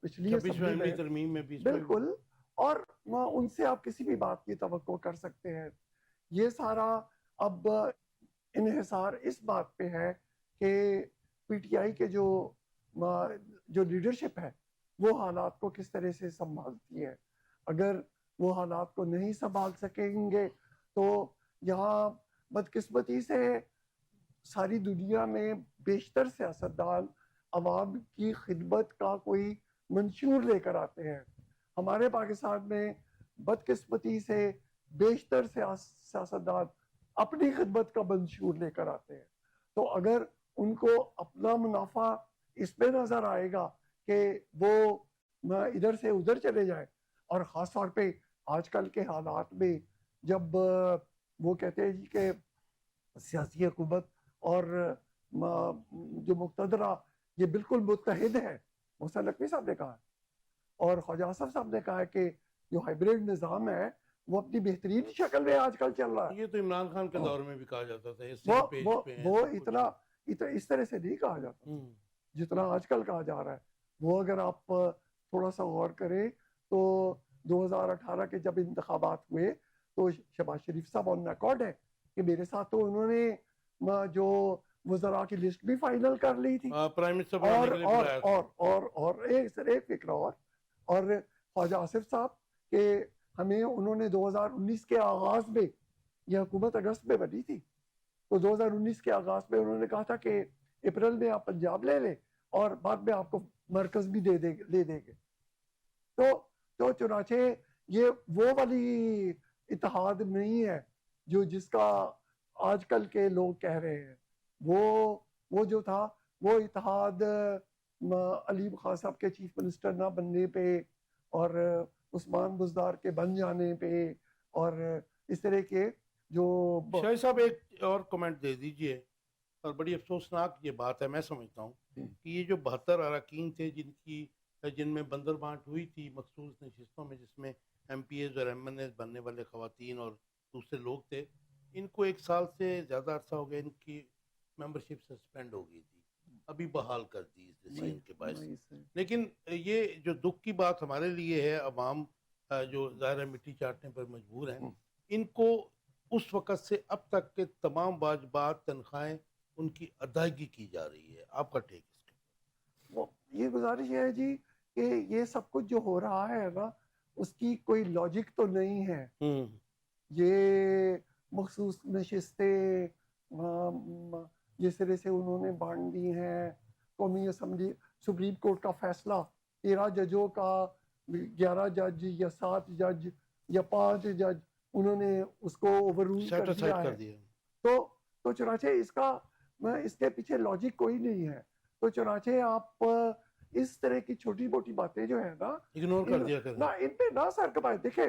پچھلی
26ویں
اسمبلی
عملی
میں،
ترمیم میں بھی اس میں
بالکل، اور ان سے آپ کسی بھی بات کی توقع کر سکتے ہیں. یہ سارا اب انحصار اس بات پہ ہے کہ پی ٹی آئی کے جو لیڈرشپ ہے وہ حالات کو کس طرح سے سنبھالتی ہے. اگر وہ حالات کو نہیں سنبھال سکیں گے تو یہاں بدقسمتی سے ساری دنیا میں بیشتر سیاستدان عوام کی خدمت کا کوئی منشور لے کر آتے ہیں. ہمارے پاکستان میں بدقسمتی سے بیشتر سیاستدان اپنی خدمت کا منشور لے کر آتے ہیں. تو اگر ان کو اپنا منافع اس میں نظر آئے گا کہ وہ ادھر سے ادھر چلے جائیں، اور خاص طور پہ آج کل کے حالات میں جب وہ کہتے ہیں جی کہ سیاسی حکومت اور جو مقتدرہ یہ بالکل متحد ہے، محسن نقوی صاحب نے کہا ہے اور خواجہ آصف صاحب نے کہا ہے کہ جو ہائبریڈ نظام ہے وہ اپنی بہترین شکل میں آج کل چل رہا ہے.
یہ تو عمران خان کے دور میں بھی کہا جاتا تھا،
وہ اتنا اس طرح سے نہیں کہا جاتا جتنا آج کل کہا جا رہا ہے. وہ اگر آپ تھوڑا سا غور کریں تو 2018 کے جب انتخابات ہوئے تو شہباز شریف صاحب آن ریکارڈ ہے کہ میرے ساتھ تو انہوں نے جو وزراء کی لسٹ بھی فائنل کر لی تھی،
پرائم منسٹر بنانے کے لیے بلایا تھا.
اور ایک فکر اور خواجہ آصف صاحب کہ ہمیں انہوں نے 2019 کے آغاز میں، یہ حکومت اگست میں بنی تھی، تو 2019 کے آغاز میں انہوں نے کہا تھا کہ اپریل میں آپ پنجاب لے لیں اور بعد میں آپ کو مرکز بھی لے دیں گے. تو چنانچہ یہ وہ والی اتحاد نہیں ہے جس کا آج کل کے لوگ کہہ رہے ہیں. وہ جو تھا وہ اتحاد علیم خان صاحب کے چیف منسٹر نہ بننے پہ اور عثمان بزدار کے بن جانے پہ اور اس طرح کے جو
شاہد صاحب ایک اور کمنٹ دے دیجئے. اور بڑی افسوسناک یہ بات ہے، میں سمجھتا ہوں کہ یہ جو 72 اراکین تھے جن میں بندر بانٹ ہوئی تھی مخصوص نشستوں میں، جس میں ایم پی ایز اور ایم این ایز بننے والے خواتین اور دوسرے لوگ تھے، ان کو 1 سال سے زیادہ عرصہ ہو گیا ان کی ممبرشپ سسپینڈ ہو گئی تھی، ابھی بحال کر دی اس ڈیسیژن کے باعث. لیکن یہ جو دکھ کی بات ہمارے لیے ہے، عوام جو ظاہر مٹی چاٹنے پر مجبور ہیں، ان کو اس وقت سے اب تک کے تمام واجبات تنخواہیں ان کی ادائیگی کی جا رہی ہے. آپ کا ٹیک اس کے
یہ گزارش ہے جی کہ یہ سب کچھ جو ہو رہا ہے نا، اس کی کوئی لاجک تو نہیں ہے. یہ مخصوص نشستیں جس طرح سے انہوں نے بانٹ دی ہیں، قومی اسمبلی سپریم کورٹ کا فیصلہ 13 ججوں کا 11 جج یا 7 جج یا 5 جج انہوں نے اس کو اوور رول کر دیا ہے. تو چنانچہ اس کے پیچھے لاجک کوئی نہیں ہے. تو چنانچہ آپ اس طرح کی چھوٹی موٹی باتیں جو ہے نا
اگنور کر دیا کریں،
ان پہ نہ سر کمائے. دیکھیں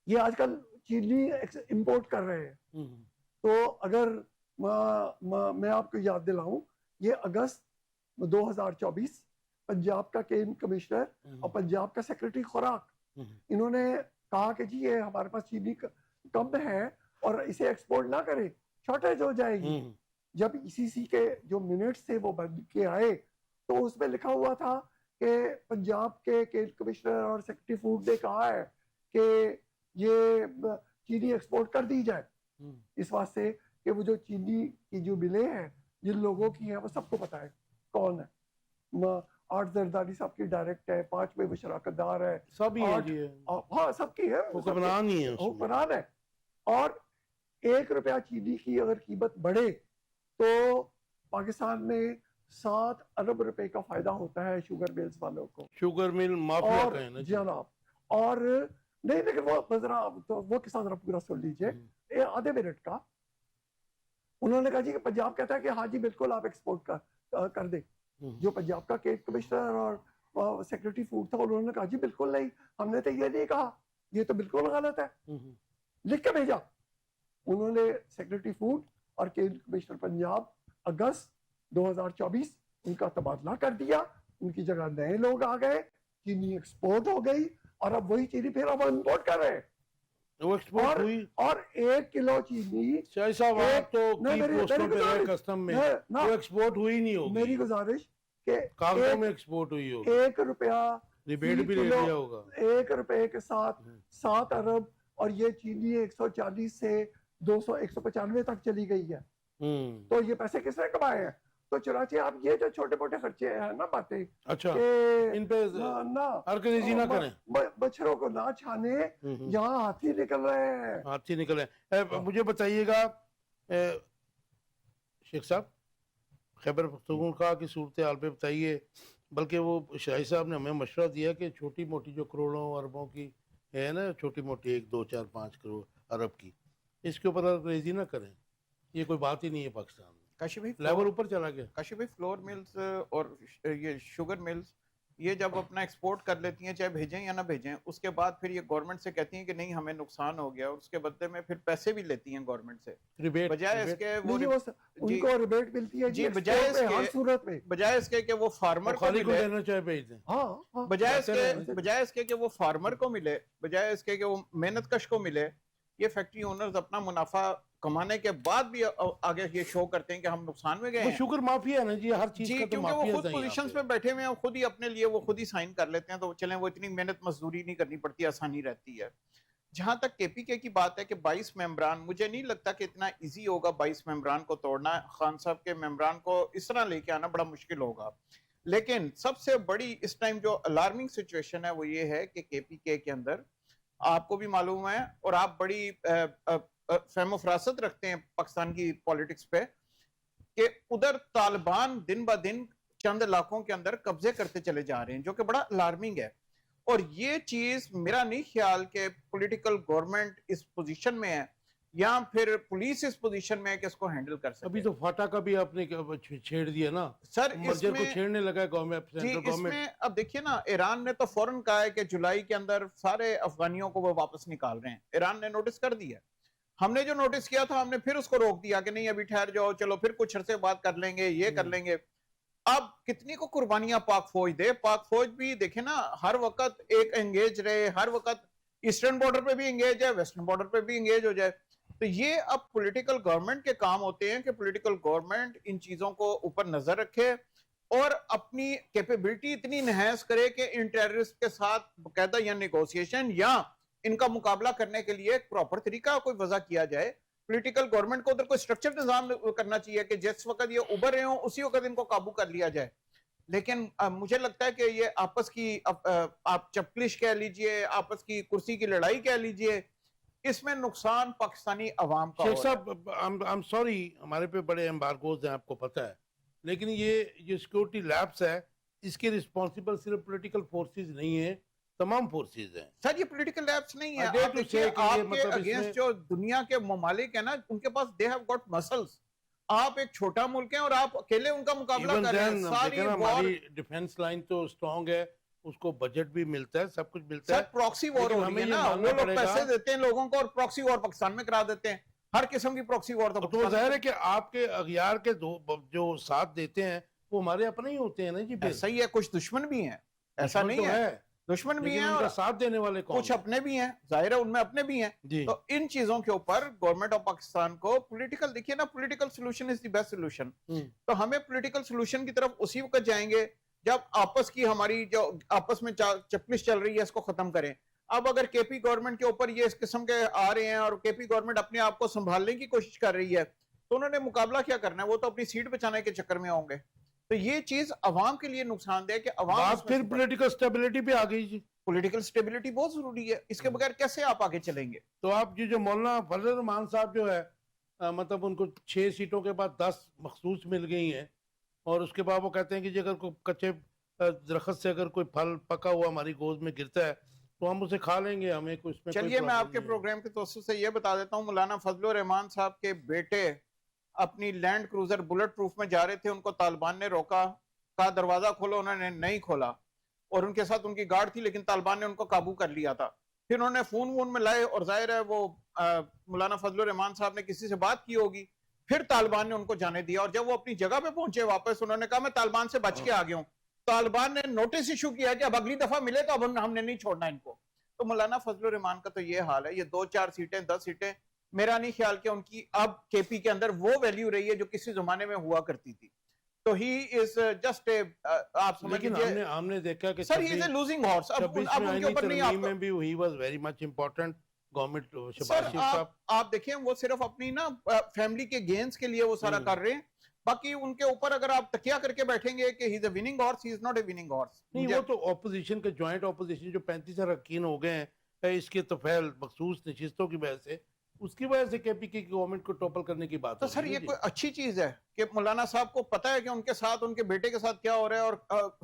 یہ آج کل چینی امپورٹ کر رہے ہیں، تو اگر میں آپ کو یاد دلاؤں، یہ اگست 2024 پنجاب کا کیم کمشنر اور پنجاب کا سیکرٹری خوراک انہوں نے کہا کہ جی یہ ہمارے پاس چینی کم ہے اور اسے ایکسپورٹ نہ کرے، شارٹیج ہو جائے گی. جب ECC کے جو منٹس تھے وہ بن کے آئے تو اس میں لکھا ہوا تھا کہ پنجاب کے کمشنر اور سیکرٹری فوڈ نے کہا ہے کہ یہ چینی ایکسپورٹ کر دی جائے، اس واسطے کہ وہ جو چینی کی جو ملیں ہیں جن لوگوں کی ہیں وہ سب کو پتا ہے کون ہے. 8 زرداری صاحب کی ڈائریکٹ ہے، 5 میں وہ شراکت دار ہے،
سب
ہاں سب کی ہے، حکمران ہے. اور 1 روپیہ چینی کی اگر قیمت بڑھے تو پاکستان میں 7 ارب روپے کا فائدہ ہوتا ہے شوگر ملز والوں کو.
شوگر مل مافیا کا ہے نا
جناب. اور نہیں لیکن وہ کسان ذرا پورا سن لیجئے آدھے منٹ کا. انہوں نے کہا جی کہ پنجاب کہتا ہے کہ ہاں جی بالکل آپ ایکسپورٹ کر دیں. جو پنجاب کا کمشنر اور سیکرٹری فوڈ تھا انہوں نے کہا جی بالکل نہیں، ہم نے تو یہ نہیں کہا، یہ تو بالکل غلط ہے، لکھ کے بھیجا. انہوں نے سیکرٹری فوڈ اور کمشنر پنجاب اگست 2024 ان کا تبادلہ کر دیا، ان کی جگہ نئے لوگ آ گئے، چینی ایکسپورٹ ہو گئی اور اب وہی چینی پھر اب امپورٹ کر رہے ہیں.
وہ ایکسپورٹ ہوئی
اور 1 کلو چینی
شاہ صاحب آپ تو کی پوسٹوں پہ رہے کسٹم میں، وہ ایکسپورٹ ہوئی نہیں ہوگی.
میری گزارش کہ
کاغذوں میں ایکسپورٹ ہوئی ہوگی،
1 روپیہ
ریبیٹ بھی لے لیا ہوگا
1 روپے کے ساتھ 7 ارب، اور یہ چینی 140 سے 200 195 تک چلی گئی ہے. تو یہ پیسے کس نے کمائے ہیں؟ تو چنانچہ آپ یہ جو چھوٹے موٹے خرچے ہیں نا باتیں،
اچھا ان پہ ہرگزی نہ کریں،
بچھروں کو نہ چھانے، یہاں ہاتھی نکل رہے ہیں،
ہاتھی نکل رہے ہیں. مجھے بتائیے گا شیخ صاحب، خیبر پختونخوا کی صورتحال پہ بتائیے. بلکہ وہ شاہی صاحب نے ہمیں مشورہ دیا کہ چھوٹی موٹی جو کروڑوں اربوں کی ہے نا، چھوٹی موٹی 1 2 4 5 کروڑ ارب کی، اس کے اوپر انگریزی نہ کریں، یہ کوئی بات ہی نہیں ہے پاکستان میں.
کاشف بھائی
لیول اوپر چلا گیا.
کاشف بھائی فلور ملز اور یہ شوگر ملز یہ جب اپنا ایکسپورٹ کر لیتی ہیں، چاہے بھیجیں یا نہ بھیجیں، اس کے بعد پھر یہ گورنمنٹ سے کہتی ہیں کہ نہیں ہمیں نقصان ہو گیا، اور اس کے بدلے میں پھر پیسے بھی لیتی ہیں گورنمنٹ سے، بجائے اس کے وہ
ان کو ریبیٹ ملتی ہے
جی، بجائے اس کے کہ وہ فارمر کو ملے، بجائے اس کے کہ وہ فارمر کو ملے، بجائے اس کے کہ وہ محنت کش کو ملے، یہ فیکٹری اونرز اپنا منافع کمانے کے بعد بھی آگے یہ شو کرتے ہیں کہ ہم نقصان میں گئے ہیں.
شوگر مافیا ہے نا جی، ہر چیز کا تو مافیا ہے.
کیونکہ وہ خود پوزیشنز پہ بیٹھے ہوئے ہیں، خود ہی اپنے لیے وہ خود ہی سائن کر لیتے ہیں، تو چلیں وہ اتنی محنت مزدوری نہیں کرنی پڑتی، آسانی رہتی ہے. جہاں تک KPK کی بات ہے کہ 22 ممبران، مجھے نہیں لگتا کہ اتنا ایزی ہوگا 22 ممبران کو توڑنا. خان صاحب کے ممبران کو اس طرح لے کے آنا بڑا مشکل ہوگا. لیکن سب سے بڑی اس ٹائم جو الارمنگ سچویشن ہے وہ یہ ہے کہ KPK کے اندر آپ کو بھی معلوم ہے، اور آپ بڑی فہم و فراست رکھتے ہیں پاکستان کی پولیٹکس پہ، کہ ادھر طالبان دن با دن چند علاقوں کے اندر قبضے کرتے چلے جا رہے ہیں، جو کہ بڑا الارمنگ ہے. اور یہ چیز میرا نہیں خیال کہ پولیٹیکل گورنمنٹ اس پوزیشن میں ہے یا پھر پولیس اس پوزیشن میں ہے کہ اس کو ہینڈل کر سکے؟
ابھی تو فاٹا کا بھی آپ نے چھیڑ دیا نا
سر اس
مرجر کو
میں
چھیڑنے لگا ہے گورنمنٹ
جی
سینٹرل
اس
گورنمنٹ
میں اب دیکھیے نا ایران نے تو فوراً کہا ہے کہ جولائی کے اندر سارے افغانیوں کو وہ واپس نکال رہے ہیں. ایران نے نوٹس کر دیا. ہم نے جو نوٹس کیا تھا ہم نے پھر اس کو روک دیا کہ نہیں ابھی ٹھہر جاؤ, چلو پھر کچھ عرصے بعد کر لیں گے, یہ کر لیں گے. اب کتنی کو قربانیاں پاک فوج دے. پاک فوج بھی دیکھیں نا ہر وقت ایک انگیج رہے, ہر وقت ایسٹرن بارڈر پہ بھی انگیج ہے, ویسٹرن بارڈر پہ بھی انگیج ہو جائے. تو یہ اب پولیٹیکل گورنمنٹ کے کام ہوتے ہیں کہ پولیٹیکل گورنمنٹ ان چیزوں کو اوپر نظر رکھے اور اپنی کیپیبلٹی اتنی انہینس کرے کہ ان ٹیررسٹ کے ساتھ باقاعدہ یا نیگوسیشن یا ان کا مقابلہ کرنے کے لیے ایک پراپر طریقہ کوئی وضع کیا جائے. پولیٹیکل گورنمنٹ کو ادھر کوئی سٹرکچر نظام کرنا چاہیے کہ جس وقت یہ ابھر رہے ہوں اسی وقت ان کو قابو کر لیا جائے. لیکن مجھے لگتا ہے کہ یہ آپس کی آپ چپکلش کہہ لیجئے, آپس کی کرسی کی لڑائی کہہ لیجئے, اس میں نقصان پاکستانی عوام کا
شیخ
ہو رہا ہے.
صاحب I'm sorry ہمارے پہ بڑے ایمبارگوز ہیں آپ کو پتہ ہے, لیکن یہ جو سیکورٹی لیبس ہے اس کے رسپانسبل صرف پولیٹیکل فورسز نہیں ہیں, تمام فورسز ہیں.
سر یہ پولیٹیکل لیبس نہیں ہے.
I dare
آپ
to
دیکھیے
say کہ یہ
آپ کے
مطلب اس
اگینسٹ
میں
جو دنیا کے ممالک ہیں نا ان کے پاس they have got muscles. آپ ایک چھوٹا ملک ہیں اور آپ اکیلے ان کا مقابلہ
ایون
کر رہے ہیں.
دین
ساری
دیکھیں نا
وار
ہماری ڈیفنس لائن تو اسٹرانگ ہے, اس کو بجٹ بھی ملتا ہے, سب کچھ ملتا
سر
ہے.
پراکسی وار
لیکن
ہو رہی
ہمیں
ہے
یہ
نا,
ماننا
وہ لوگ
پڑے گا
پیسے دیتے ہیں لوگوں کو اور پراکسی وار پاکستان میں کرا دیتے ہیں. ہر قسم کی پراکسی وار تو
تو وہ
پاکستان
ظاہر
میں.
ہے کہ آپ کے اغیار کے جو ساتھ دیتے ہیں وہ ہمارے اپنے ہی ہوتے ہیں نا جی. پھر
ایسا ہی ہے, کچھ دشمن بھی ہیں, ایسا
دشمن
نہیں
تو
ہے, دشمن بھی
لیکن
ہیں
ان
اور
کا ساتھ دینے والے کون
کچھ
ہیں؟
اپنے بھی ہیں, ظاہر ہے ان میں اپنے بھی ہیں.
جی
تو ان چیزوں کے اوپر گورنمنٹ آف پاکستان کو پولیٹیکل, دیکھیے نا political solution is the best solution. تو ہمیں پولیٹیکل سولوشن کی طرف اسی وقت جائیں گے جب آپس کی ہماری جو آپس میں چپلش چل رہی ہے اس کو ختم کریں. اب اگر کے پی گورنمنٹ کے اوپر یہ اس قسم کے آ رہے ہیں اور کے پی گورنمنٹ اپنے آپ کو سنبھالنے کی کوشش کر رہی ہے تو انہوں نے مقابلہ کیا کرنا ہے, وہ تو اپنی سیٹ بچانے کے چکر میں ہوں گے. تو یہ چیز عوام کے لیے نقصان دہ کہ عوام
بات پھر پولیٹیکل سٹیبلٹی پہ آ گئی جی.
پولیٹیکل سٹیبلٹی بہت ضروری ہے, اس کے بغیر کیسے آپ آگے چلیں گے؟
تو آپ جو مولانا فضل الرحمان صاحب جو ہے مطلب ان کو 6 سیٹوں کے بعد 10 مخصوص مل گئی ہیں اور اس کے بعد وہ کہتے ہیں کہ جی اگر کوئی کچے درخت سے اگر کوئی پھل پکا ہوا ہماری گود میں گرتا ہے تو ہم اسے کھا لیں گے, ہمیں کوئی اس میں
چلیے میں آپ کے پروگرام کے توسط سے یہ بتا دیتا ہوں, مولانا فضل الرحمان صاحب کے بیٹے اپنی لینڈ کروزر بلٹ پروف میں جا رہے تھے, ان کو طالبان نے روکا, کہا دروازہ کھولو, انہوں نے نہیں کھولا اور ان کے ساتھ ان کی گارڈ تھی لیکن طالبان نے ان کو قابو کر لیا تھا. پھر انہوں نے فون میں لائے اور ظاہر ہے وہ مولانا فضل الرحمان صاحب نے کسی سے بات کی ہوگی, پھر طالبان نے ان کو جانے دیا اور جب وہ اپنی جگہ پہ پہنچے واپس انہوں نے کہا میں طالبان سے بچ کے آ گیا ہوں. طالبان نے نوٹس ایشو کیا کہ اب اگلی دفعہ ملے تو اب ہم نے نہیں چھوڑنا ان کو. تو مولانا فضل الرحمان کا تو یہ حال ہے, یہ 2-4 سیٹیں 10 سیٹیں میرا نہیں خیال کہ ان کی اب کے پی کے اندر وہ ویلیو رہی ہے جو کسی زمانے میں ہوا کرتی تھی. تو ہی از جسٹ آپ سمجھ لیجئے
ہم نے دیکھا کہ
سر ہی از اے لوزنگ ہارس. اب ان کے اوپر نہیں
میں بھی he was very much important government.
Sir آپ دیکھیں وہ صرف اپنی نا فیملی کے گینز کے لیے وہ سارا کر رہے ہیں, باقی ان کے اوپر اگر آپ تکیہ کر کے بیٹھیں گے کہ he is a winning horse, he is not a winning horse.
نہیں وہ تو اپوزیشن کے جوائنٹ اپوزیشن جو 35 اراکین ہو گئے ہیں اس کے طفیل مخصوص نشستوں کی وجہ سے, اس کی وجہ سے کے پی کی گورنمنٹ کو ٹوپل کرنے کی بات.
تو سر یہ کوئی اچھی چیز ہے کہ مولانا صاحب کو پتا ہے کہ ان کے ساتھ ان کے بیٹے کے ساتھ کیا ہو رہا ہے اور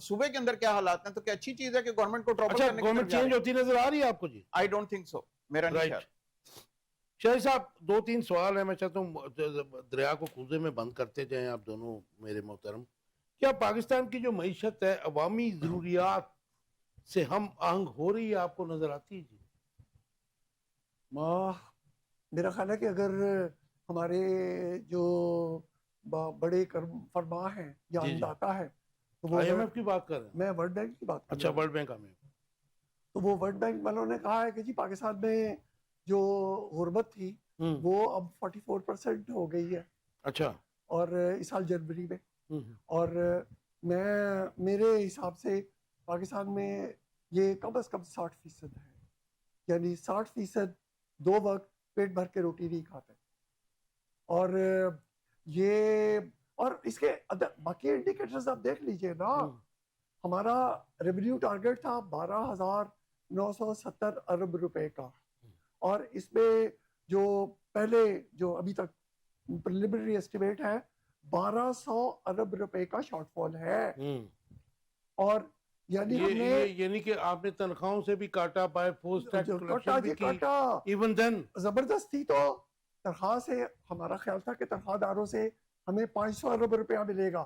صوبے کے اندر کیا حالات ہیں, تو کیا اچھی چیز ہے کہ گورنمنٹ کو ٹوپل کرنے کی طرف
گورنمنٹ چینج ہوتی نظر آ رہی ہے آپ کو جی؟
آئی ڈونٹ تھنک سو, میرا نہیں خیال.
شاہد صاحب 2-3 سوال ہیں, میں چاہتا ہوں دریا کو کوزے میں بند کرتے جائیں آپ دونوں میرے محترم. کیا پاکستان کی جو معیشت ہے عوامی ضروریات سے ہم آہنگ ہو رہی ہے, آپ کو نظر آتی ہے جی؟
میرا خیال ہے کہ اگر ہمارے جو بڑے فرما ہیں یا انداتا ہے تو وہ
آئی ایم ایف کی بات کر رہے ہیں,
میں ورلڈ بینک کی بات کر
اچھا ورلڈ بینک میں,
تو وہ ورلڈ بینک والوں نے کہا ہے کہ جی پاکستان میں جو غربت تھی وہ اب 44% ہو گئی ہے. اچھا. اور اس سال جنوری میں, اور میرے حساب سے پاکستان میں یہ کم از کم 60% ہے, یعنی 60% 2 وقت پیٹ بھر کے روٹی نہیں کھاتے. اور یہ اور اس کے باقی انڈیکیٹرز آپ دیکھ لیجئے نا, ہمارا ریونیو ٹارگٹ تھا 12,970 ارب روپے کا, اور اس میں جو پہلے جو ابھی تک پریلیمنری ایسٹیمیٹ ہے 1200 ارب روپے کا شارٹ فال ہے. اور
یعنی کہ آپ نے تنخواہوں سے بھی کاٹا, بائی پوسٹ ٹیکس کلیکشن بھی کی, ایون دین
زبردستی. تو تنخواہ سے ہمارا خیال تھا کہ تنخواہ داروں سے ہمیں 500 ارب روپیہ ملے گا،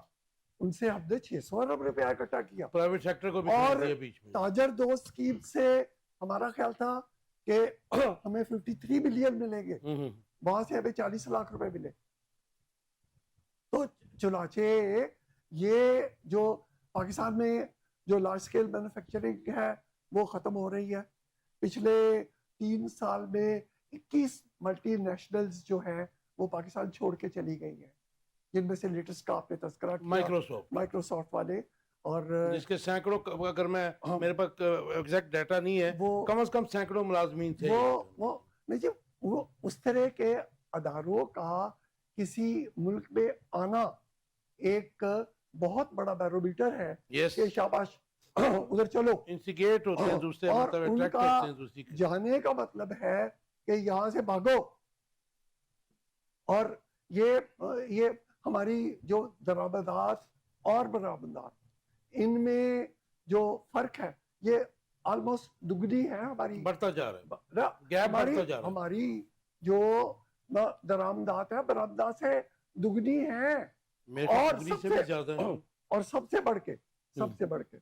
ان سے ہم نے 600 ارب روپیہ اکٹھا کیا.
پرائیویٹ سیکٹر کو بھی
اور
کھڑا دیا بیچ میں.
تاجر دوست اسکیم سے ہمارا خیال تھا کہ ہمیں 53 بلین ملیں گے، وہاں سے ہمیں 40 لاکھ روپے ملے. تو چنانچہ یہ جو پاکستان میں جو لارج اسکیل مینوفیکچرنگ ہے وہ ختم ہو رہی ہے. پچھلے 3 سال میں 21 ملٹی نیشنلز جو ہیں وہ پاکستان چھوڑ کے چلی گئی ہیں، جن میں سے لیٹسٹ کا آپ نے تذکرہ کیا مائکروسافٹ والے، اور
جس کے سینکڑوں، اگر میں میرے پاس ایگزیکٹ ڈیٹا نہیں ہے،
وہ
کم از کم سینکڑوں ملازمین تھے.
وہ نہیں جی، وہ اس طرح کے اداروں کا کسی ملک میں آنا ایک بہت بڑا بیرومیٹر ہے کہ شاباش ادھر چلو،
انسٹیگیٹ ہوتے ہیں دوسرے،
اور
مطلب
ان
اٹریکٹ
کا
کرتے ہیں دوسری کی.
جانے کا مطلب ہے کہ یہاں سے بھاگو. اور یہ ہماری جو درآمدات اور برآمدات ان میں جو فرق ہے یہ آلموسٹ دگنی ہے ہماری،
بڑھتا جا رہا ہے، گیپ بڑھتا جا رہا ہے.
ہماری جو درآمدات ہے برآمدات سے دگنی ہے، اور سب سے بڑھ کے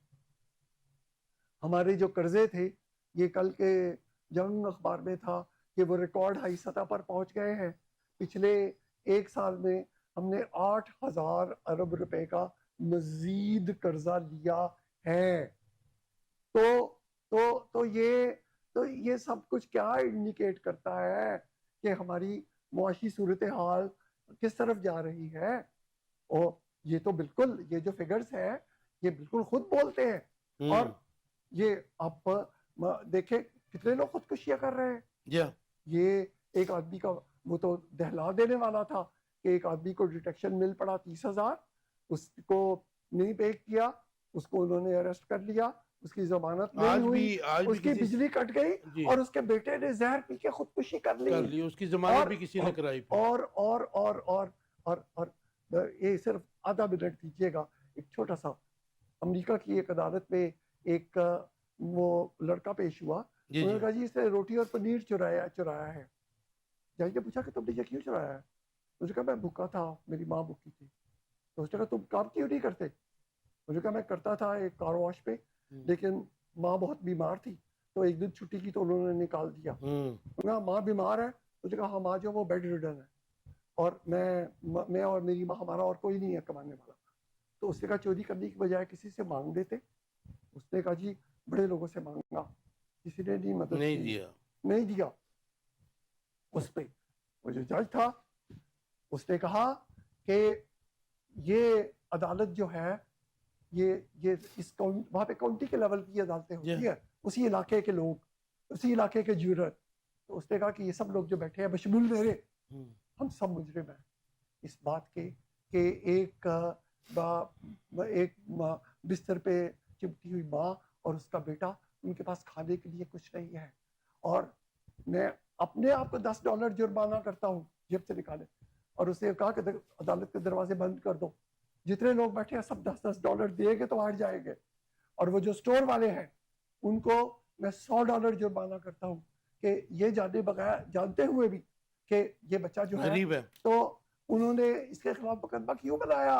ہمارے جو قرضے تھے، یہ کل کے جنگ اخبار میں تھا کہ وہ ریکارڈ ہائی سطح پر پہنچ گئے ہیں. پچھلے 1 سال میں ہم نے 8,000 ارب روپے کا مزید قرضہ لیا ہے. تو یہ سب کچھ کیا انڈیکیٹ کرتا ہے کہ ہماری معاشی صورتحال کس طرف جا رہی ہے. اور یہ تو بالکل، یہ جو فگرز ہیں یہ بالکل خود بولتے ہیں. اور یہ آپ دیکھیں کتنے لوگ خودکشیاں کر رہے ہیں. یہ ایک آدمی کا وہ تو دہلا دینے والا تھا کہ ایک آدمی کو ڈیٹیکشن مل پڑا 30,000، اس کو نہیں پے کیا، اس کو انہوں نے اریسٹ کر لیا، اس کی ضمانت نہیں ہوئی، اس کی بجلی کٹ گئی، اور اس کے بیٹے نے زہر پی کے خودکشی کر لی،
اس کی ضمانت بھی کسی نے کرائی.
اور یہ صرف آدھا منٹ دیجیے گا. ایک چھوٹا سا امریکہ کی ایک عدالت میں ایک وہ لڑکا پیش ہوا، انہوں نے کہا جی اس نے روٹی اور پنیر چرایا ہے. جج نے پوچھا کہ تم نے یہ کیوں چرایا ہے؟ اس نے کہا میں بھوکا تھا، میری ماں بھوکی تھی. تو اس نے کہا تم کام کیوں نہیں کرتے؟ اس نے کہا میں کرتا تھا ایک کار واش پہ، لیکن ماں بہت بیمار تھی تو ایک دن چھٹی کی تو انہوں نے نکال دیا. انہوں نے کہا ماں بیمار ہے؟ اس نے کہا ہاں ماں جو وہ بیڈ ریڈن ہے، اور میں اور میری ماں، ہمارا اور کوئی نہیں ہے کمانے والا. تو اس نے کہا چوری کرنے کی بجائے کسی سے مانگ دیتے. اس نے کہا جی بڑے لوگوں سے مانگا، کسی نے نہیں مدد نہیں دیا. اس پہ وہ جو جج تھا اس نے کہا کہ یہ عدالت جو ہے یہ اس وہاں پہ کاؤنٹی کے لیول کی عدالتیں ہوتی ہے، اسی علاقے کے لوگ، اسی علاقے کے جورر. تو اس نے کہا کہ یہ سب لوگ جو بیٹھے ہیں بشمول میرے، ہم سب مجرم ہیں اس بات کے کہ ایک بستر پہ چمٹی ہوئی ماں اور اس کا بیٹا، ان کے پاس کھانے کے لیے کچھ نہیں ہے، اور میں اپنے آپ کو $10 جرمانہ کرتا ہوں جیب سے نکالے. اور اس نے کہا کہ عدالت کے دروازے بند کر دو، جتنے لوگ بیٹھے ہیں سب $10 دیں گے تو ہٹ جائیں گے، اور وہ جو سٹور والے ہیں ان کو میں $100 جرمانہ کرتا ہوں کہ یہ جانتے ہوئے بھی کہ یہ بچہ جو ہے تو انہوں نے اس کے خلاف مقدمہ کیوں بنایا.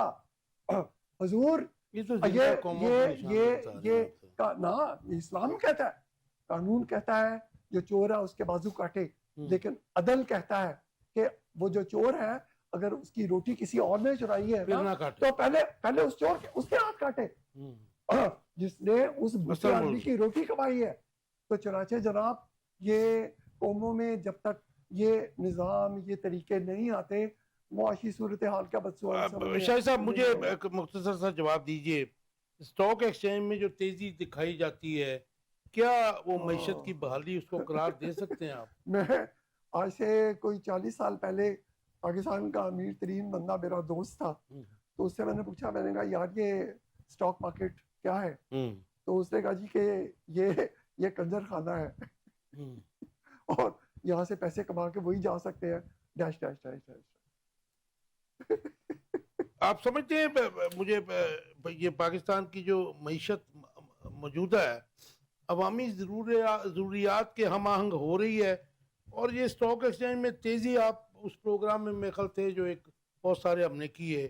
حضور یہ اسلام کہتا ہے، قانون کہتا ہے جو چور ہے اس کے بازو کاٹے، لیکن عدل کہتا ہے کہ وہ جو چور ہے اگر اس کی روٹی کسی اور نے چرائی ہے تو پہلے اس چور اس کے ہاتھ کاٹے جس نے اس بھوکے آدمی کی روٹی کمائی ہے. تو چنانچہ جناب یہ قوموں میں جب تک یہ نظام، یہ طریقے نہیں آتے، معاشی صورتحال کا بدسوار.
شاہد صاحب مجھے ایک مختصر سا جواب دیجئے، اسٹاک ایکسچینج میں جو تیزی دکھائی جاتی ہے، کیا وہ معیشت کی بحالی اس کو قرار دے سکتے ہیں آپ؟
میں آج سے کوئی 40 سال پہلے پاکستان کا امیر ترین بندہ میرا دوست تھا، تو اس سے میں نے پوچھا، میں نے کہا یار یہ اسٹاک مارکیٹ کیا ہے؟ تو اس نے کہا جی کہ یہ کنجر خانہ ہے اور یہاں سے پیسے کما کے وہی جا سکتے ہیں ڈیش ڈیش ڈیش ڈیش.
آپ سمجھتے ہیں مجھے یہ پاکستان کی جو معیشت موجودہ ہے عوامی ضروریات کے ہم آہنگ ہو رہی ہے، اور یہ اسٹاک ایکسچینج میں تیزی آپ اس پروگرام میں میرے خیال تھے جو ایک بہت سارے ہم نے کیے.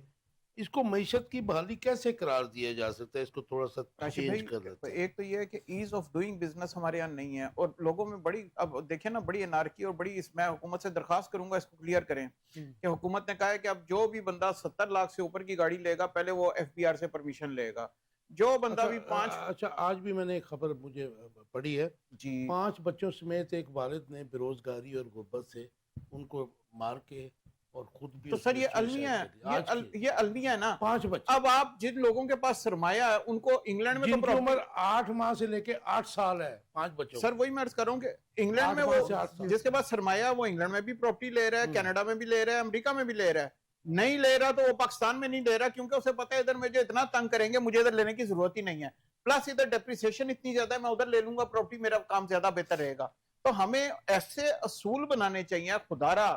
اس کو معیشت کی بحالی کیسے قرار دیا جا سکتا ہے؟ اس کو تھوڑا سا
کاشف
چینج کر
بھائی،
دیتے ہیں.
ایک تو یہ ہے کہ ایز آف ڈوئنگ بزنس ہمارے یہاں نہیں ہے، اور لوگوں میں بڑی، اب دیکھیں نا، بڑی انارکی اور بڑی، میں حکومت سے درخواست کروں گا اس کو کلیئر کریں کہ حکومت نے کہا ہے کہ اب جو بھی بندہ 70 لاکھ سے اوپر کی گاڑی لے گا پہلے وہ ایف بی آر سے پرمیشن لے گا. جو بندہ بھی
اچھا آج بھی میں نے ایک خبر مجھے پڑھی ہے،
جی
5 بچوں سمیت ایک والد نے بےروزگاری اور غربت سے ان کو مار کے اور خود بھی
تو
اس
سر
نے
یہ المیہ
suicide
ہے،
کر لیا. آج کی
یہ المیہ ہے نا.
5 بچے
اب آپ جن لوگوں کے پاس سرمایہ ہے ان کو انگلینڈ میں تو
جن کی عمر 8 ماہ سے لے کے 8 سال ہے، 5 بچوں
سر وہی میں عرض کر رہا ہوں کہ انگلینڈ میں
8 ماہ سے
وہ
8 سال.
جس کے پاس سرمایہ ہے وہ انگلینڈ میں بھی پراپرٹی لے رہا ہے، کینیڈا میں بھی لے رہا ہے، امریکہ میں بھی لے رہا ہے. نہیں لے رہا تو وہ پاکستان میں نہیں لے رہا کیونکہ اسے پتہ ہے ادھر مجھے اتنا تنگ کریں گے، مجھے ادھر لینے کی ضرورت ہی نہیں ہے. پلس ادھر ڈیپریسیشن اتنی زیادہ ہے، میں ادھر لے لوں گا پراپرٹی، میرا کام زیادہ بہتر رہے گا. تو ہمیں ایسے اصول بنانے چاہیے خدارا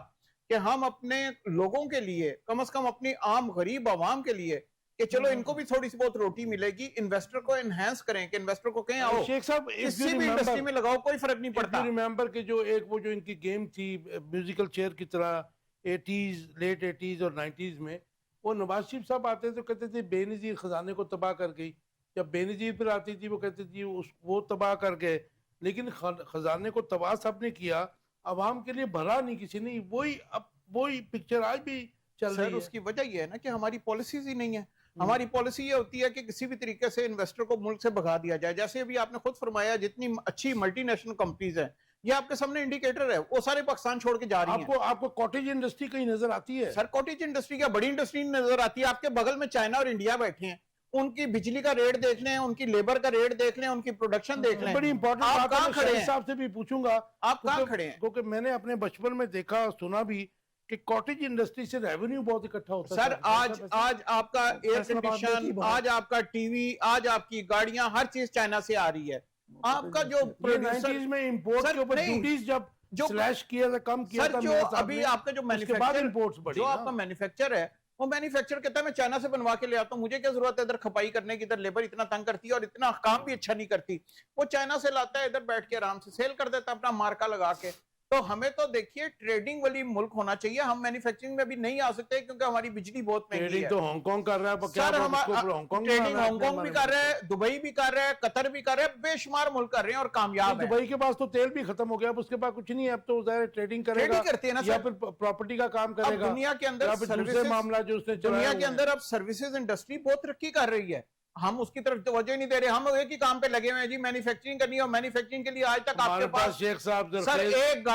کہ ہم اپنے لوگوں کے لیے، کم از کم اپنی عام غریب عوام کے لیے، کہ چلو ان کو بھی تھوڑی سی بہت روٹی ملے گی. انویسٹر کو انہینس کریں کہ انویسٹر کو کہیں آؤ
شیخ صاحب
کسی بھی انڈسٹری میں لگاؤ، کوئی فرق نہیں پڑتا.
ریممبر کہ جو ایک وہ جو ان کی گیم تھی میوزیکل چیئر کی طرح 80s لیٹ 80s اور 90s میں، وہ نواز شریف صاحب آتے تو کہتے تھے بے نظیر خزانے کو تباہ کر گئی. جب بے نظیر پھر آتی تھی وہ کہتے تھی وہ تباہ کر گئے. لیکن خزانے کو تباہ سب نے کیا، عوام کے لیے بھرا نہیں کسی نے. وہی پکچر آج بھی چل رہی
سر
ہے.
اس کی وجہ یہ ہے نا کہ ہماری پالیسیز ہی نہیں ہے. ہماری پالیسی یہ ہوتی ہے کہ کسی بھی طریقے سے انویسٹر کو ملک سے بھگا دیا جائے. جیسے ابھی آپ نے خود فرمایا جتنی اچھی ملٹی نیشنل کمپنیز ہیں، یہ آپ کے سامنے انڈیکیٹر ہے، وہ سارے پاکستان چھوڑ کے جا رہی ہیں.
آپ کو کاٹیج انڈسٹری کہیں نظر آتی ہے؟
سر کاٹیج انڈسٹری کیا بڑی انڈسٹری نظر آتی ہے؟ آپ کے بغل میں چائنا اور انڈیا بیٹھے ہیں، ان کی بجلی کا ریٹ دیکھ لیں، ان کی لیبر کا ریٹ دیکھ لیں، ان کی پروڈکشن دیکھ لیں.
بڑی امپورٹنٹ
آپ
بات ہے،
کہاں
میں
کھڑے
شاہد
ہیں؟
صاحب سے بھی پوچھوں گا
آپ کہاں کھڑے ہیں؟
کیونکہ میں نے اپنے بچپن میں دیکھا سنا بھی کہ کاٹیج انڈسٹری سے ریونیو بہت اکٹھا ہوتا
سر
تھا.
آج آپ کا ایئر کنڈیشن، آج آپ کا ٹی وی، آج آپ کی گاڑیاں، ہر چیز چائنا سے آ رہی ہے. آپ کا جو
یہ
پروڈیوسر
90s میں امپورٹ کے اوپر ڈیوٹیز جب سلیش کیا تھا، کم کیا
سر
تھا
جو
میرے صاحب
ابھی
نے،
آپ کا جو
اس کے بعد امپورٹس بڑھی.
جو آپ کا مینوفیکچر ہے، وہ مینوفیکچر کہتا ہے میں چائنا سے بنوا کے لے آتا ہوں، مجھے کیا ضرورت ہے ادھر کھپائی کرنے کی، ادھر لیبر اتنا تنگ کرتی ہے اور اتنا کام بھی اچھا نہیں کرتی. وہ چائنا سے لاتا ہے، ادھر بیٹھ کے آرام سے سیل کر دیتا ہے اپنا مارکا لگا کے. تو ہمیں تو دیکھیے ٹریڈنگ والی ملک ہونا چاہیے. ہم مینوفیکچرنگ میں بھی نہیں آ سکتے کیونکہ ہماری بجلی بہت مہنگی
ٹریڈنگ
ہے.
تو ہانگ کانگ کر رہا ہے.
سر ٹریڈنگ ہانگ کانگ بھی کر رہا ہے، دبئی بھی کر رہا ہے، قطر بھی کر رہا ہے، بے شمار ملک کر رہے ہیں اور کامیاب ہیں.
دبئی کے پاس تو تیل بھی ختم ہو گیا، اب اس کے پاس کچھ نہیں ہے. اب تو ظاہر ٹریڈنگ کرے گا
کرتے ہیں نا
یا
سر.
پھر پراپرٹی کا کام کرے
اب
گا
دنیا کے اندر
یا پھر دوسرے معاملہ جو اس نے چلایا
دنیا کے اندر اب سروسز انڈسٹری بہت ترقی کر رہی ہے. ہم اس کی طرف توجہ نہیں دے رہے. ہم ایک ہی کام پہ لگے ہوئے ہیں جی، مینوفیکچرنگ کرنی ہے. اور مینوفیکچرنگ کے لیے آج تک آپ کے پاس
شیخ صاحب
سر ایک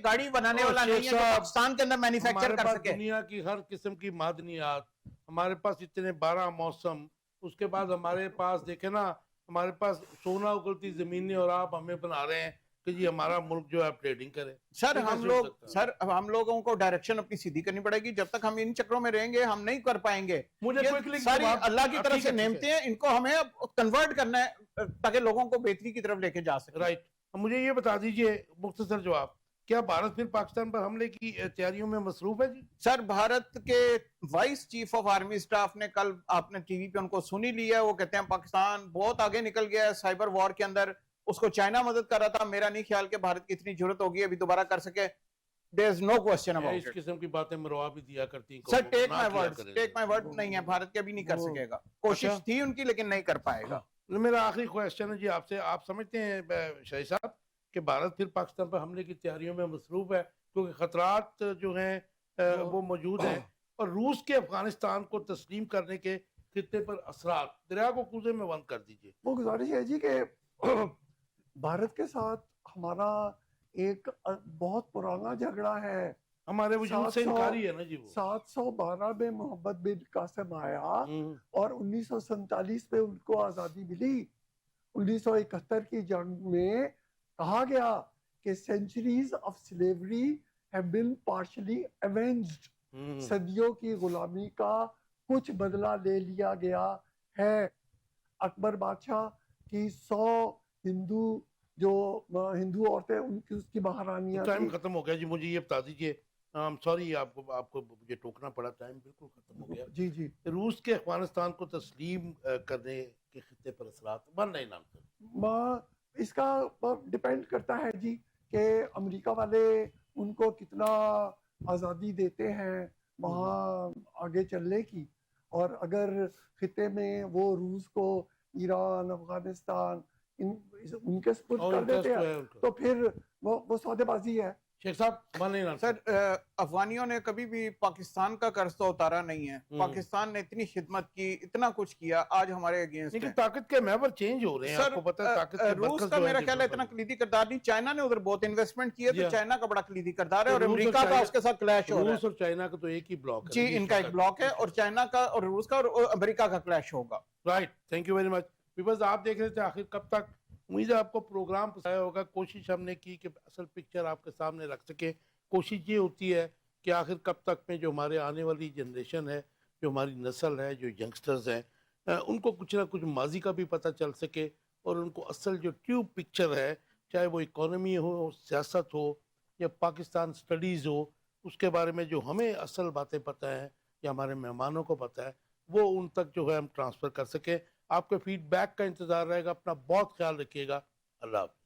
گاڑی بنانے والا نہیں ہے جو پاکستان کے اندر مینوفیکچر کر سکے.
دنیا کی ہر قسم کی معدنیات ہمارے پاس، اتنے 12 موسم. اس کے بعد ہمارے پاس دیکھیں نا، ہمارے پاس سونا اگلتی زمینیں، اور آپ ہمیں بنا رہے ہیں کہ جی ہمارا ملک جو ہے ٹریڈنگ کرے.
سر ہم لوگوں کو ڈائریکشن اپنی سیدھی کرنی پڑے گی. جب تک ہم ان چکروں میں رہیں گے ہم نہیں کر پائیں گے. ساری اللہ کی طرف سے نعمتیں ہیں، ان کو ہمیں کنورٹ کرنا ہے تاکہ لوگوں کو بہتری کی طرف لے کے جا سکیں.
رائٹ. مجھے یہ بتا دیجئے مختصر جواب، کیا بھارت پھر پاکستان پر حملے کی تیاریوں میں مصروف ہے جی؟
سر بھارت کے vice chief of army staff نے کل، آپ نے ٹی وی پہ ان کو سنی لیا ہے، وہ کہتے ہیں پاکستان بہت آگے نکل گیا ہے سائبر وار کے اندر. اس کو چائنا مدد کر رہا تھا. میرا نہیں خیال کہ بھارت کی اتنی ضرورت ہوگی ابھی دوبارہ کر سکے. There is no question about
us
it.
قسم کی باتیں مروا بھی دیا کرتی ہیں.
سر ٹیک مائی ورڈ نہیں ہے، بھارت کے ابھی نہیں کر سکے گا. کوشش تھی ان کی لیکن نہیں کر پائے گا.
میرا آخری کوشچن ہے جی آپ سے، آپ سمجھتے ہیں شاہد صاحب کہ بھارت پھر پاکستان پر حملے کی تیاریوں میں مصروف ہے؟ کیونکہ خطرات جو ہیں وہ موجود ہیں، اور روس کے افغانستان کو تسلیم کرنے کے خطے پر اثرات. دریا کو کوزے میں بند کر دیجئے.
وہ گزارش ہے جی کہ بھارت کے ساتھ ہمارا ایک بہت پرانا جھگڑا ہے.
ہمارے وجود سے انکاری ہے نا جی. وہ
712 میں محمد بن قاسم آیا اور 1947 میں ان کو آزادی ملی. 1971 کی جنگ میں کہا گیا کہ centuries of slavery have been partially avenged. صدیوں کی غلامی کا کچھ بدلہ لے لیا گیا ہے. اکبر بادشاہ کی 100 ہندو عورتیں ان کی اس کی مہارانیاں.
ٹائم ختم ہو گیا جی. مجھے یہ بتا دیجئے، سوری آپ کو مجھے ٹوکنا پڑا، ٹائم بالکل ختم ہو گیا.
جی جی.
روس کے افغانستان کو تسلیم کرنے کے خطے پر اثرات 1 لائن آنسر.
اس کا ڈیپینڈ کرتا ہے جی کہ امریکہ والے ان کو کتنا آزادی دیتے ہیں وہاں آگے چلنے کی، اور اگر خطے میں وہ روس کو ایران، افغانستان ان کے سپرد
اور
کر دیتے
انٹرسٹ
ہیں
ہے ان کا.
تو پھر وہ سودے بازی ہے.
شیخ صاحب مان لینا
سر افغانیوں نے کبھی بھی پاکستان کا قرض تو اتارا نہیں ہے. پاکستان نے اتنی خدمت کی، اتنا کچھ کیا، آج ہمارے اگینسٹ
لیکن
ہے.
طاقت کے محور چینج ہو رہے ہیں. آپ کو پتہ ہے طاقت کے
روس
مرکز
کا
جو
میرا
ہیں
خیال ہے اتنا کلیدی کردار نہیں. چائنا نے ادھر بہت انویسٹمنٹ کی ہے، تو چائنا کا بڑا کلیدی کردار ہے، اور امریکہ کا اس کے ساتھ کلیش ہو رہا ہے.
روس اور چائنا کا تو ایک ہی بلاک ہے.
جی ان کا ایک بلاک ہے، اور چائنا کا اور روس کا اور امریکہ کا کلیش ہوگا.
Right, thank you very much. People's آپ دیکھ رہے تھے آخر کب تک. امید ہے آپ کو پروگرام پسند آیا ہوگا. کوشش ہم نے کی کہ اصل پکچر آپ کے سامنے رکھ سکے. کوشش یہ ہوتی ہے کہ آخر کب تک میں جو ہمارے آنے والی جنریشن ہے، جو ہماری نسل ہے، جو ینگسٹرز ہیں، ان کو کچھ نہ کچھ ماضی کا بھی پتہ چل سکے، اور ان کو اصل جو ٹرو پکچر ہے، چاہے وہ اکانومی ہو، سیاست ہو، یا پاکستان سٹڈیز ہو، اس کے بارے میں جو ہمیں اصل باتیں پتہ ہیں یا ہمارے مہمانوں کو پتہ ہے، وہ ان تک جو ہے ہم ٹرانسفر کر سکیں. آپ کے فیڈ بیک کا انتظار رہے گا. اپنا بہت خیال رکھیے گا. اللہ حافظ.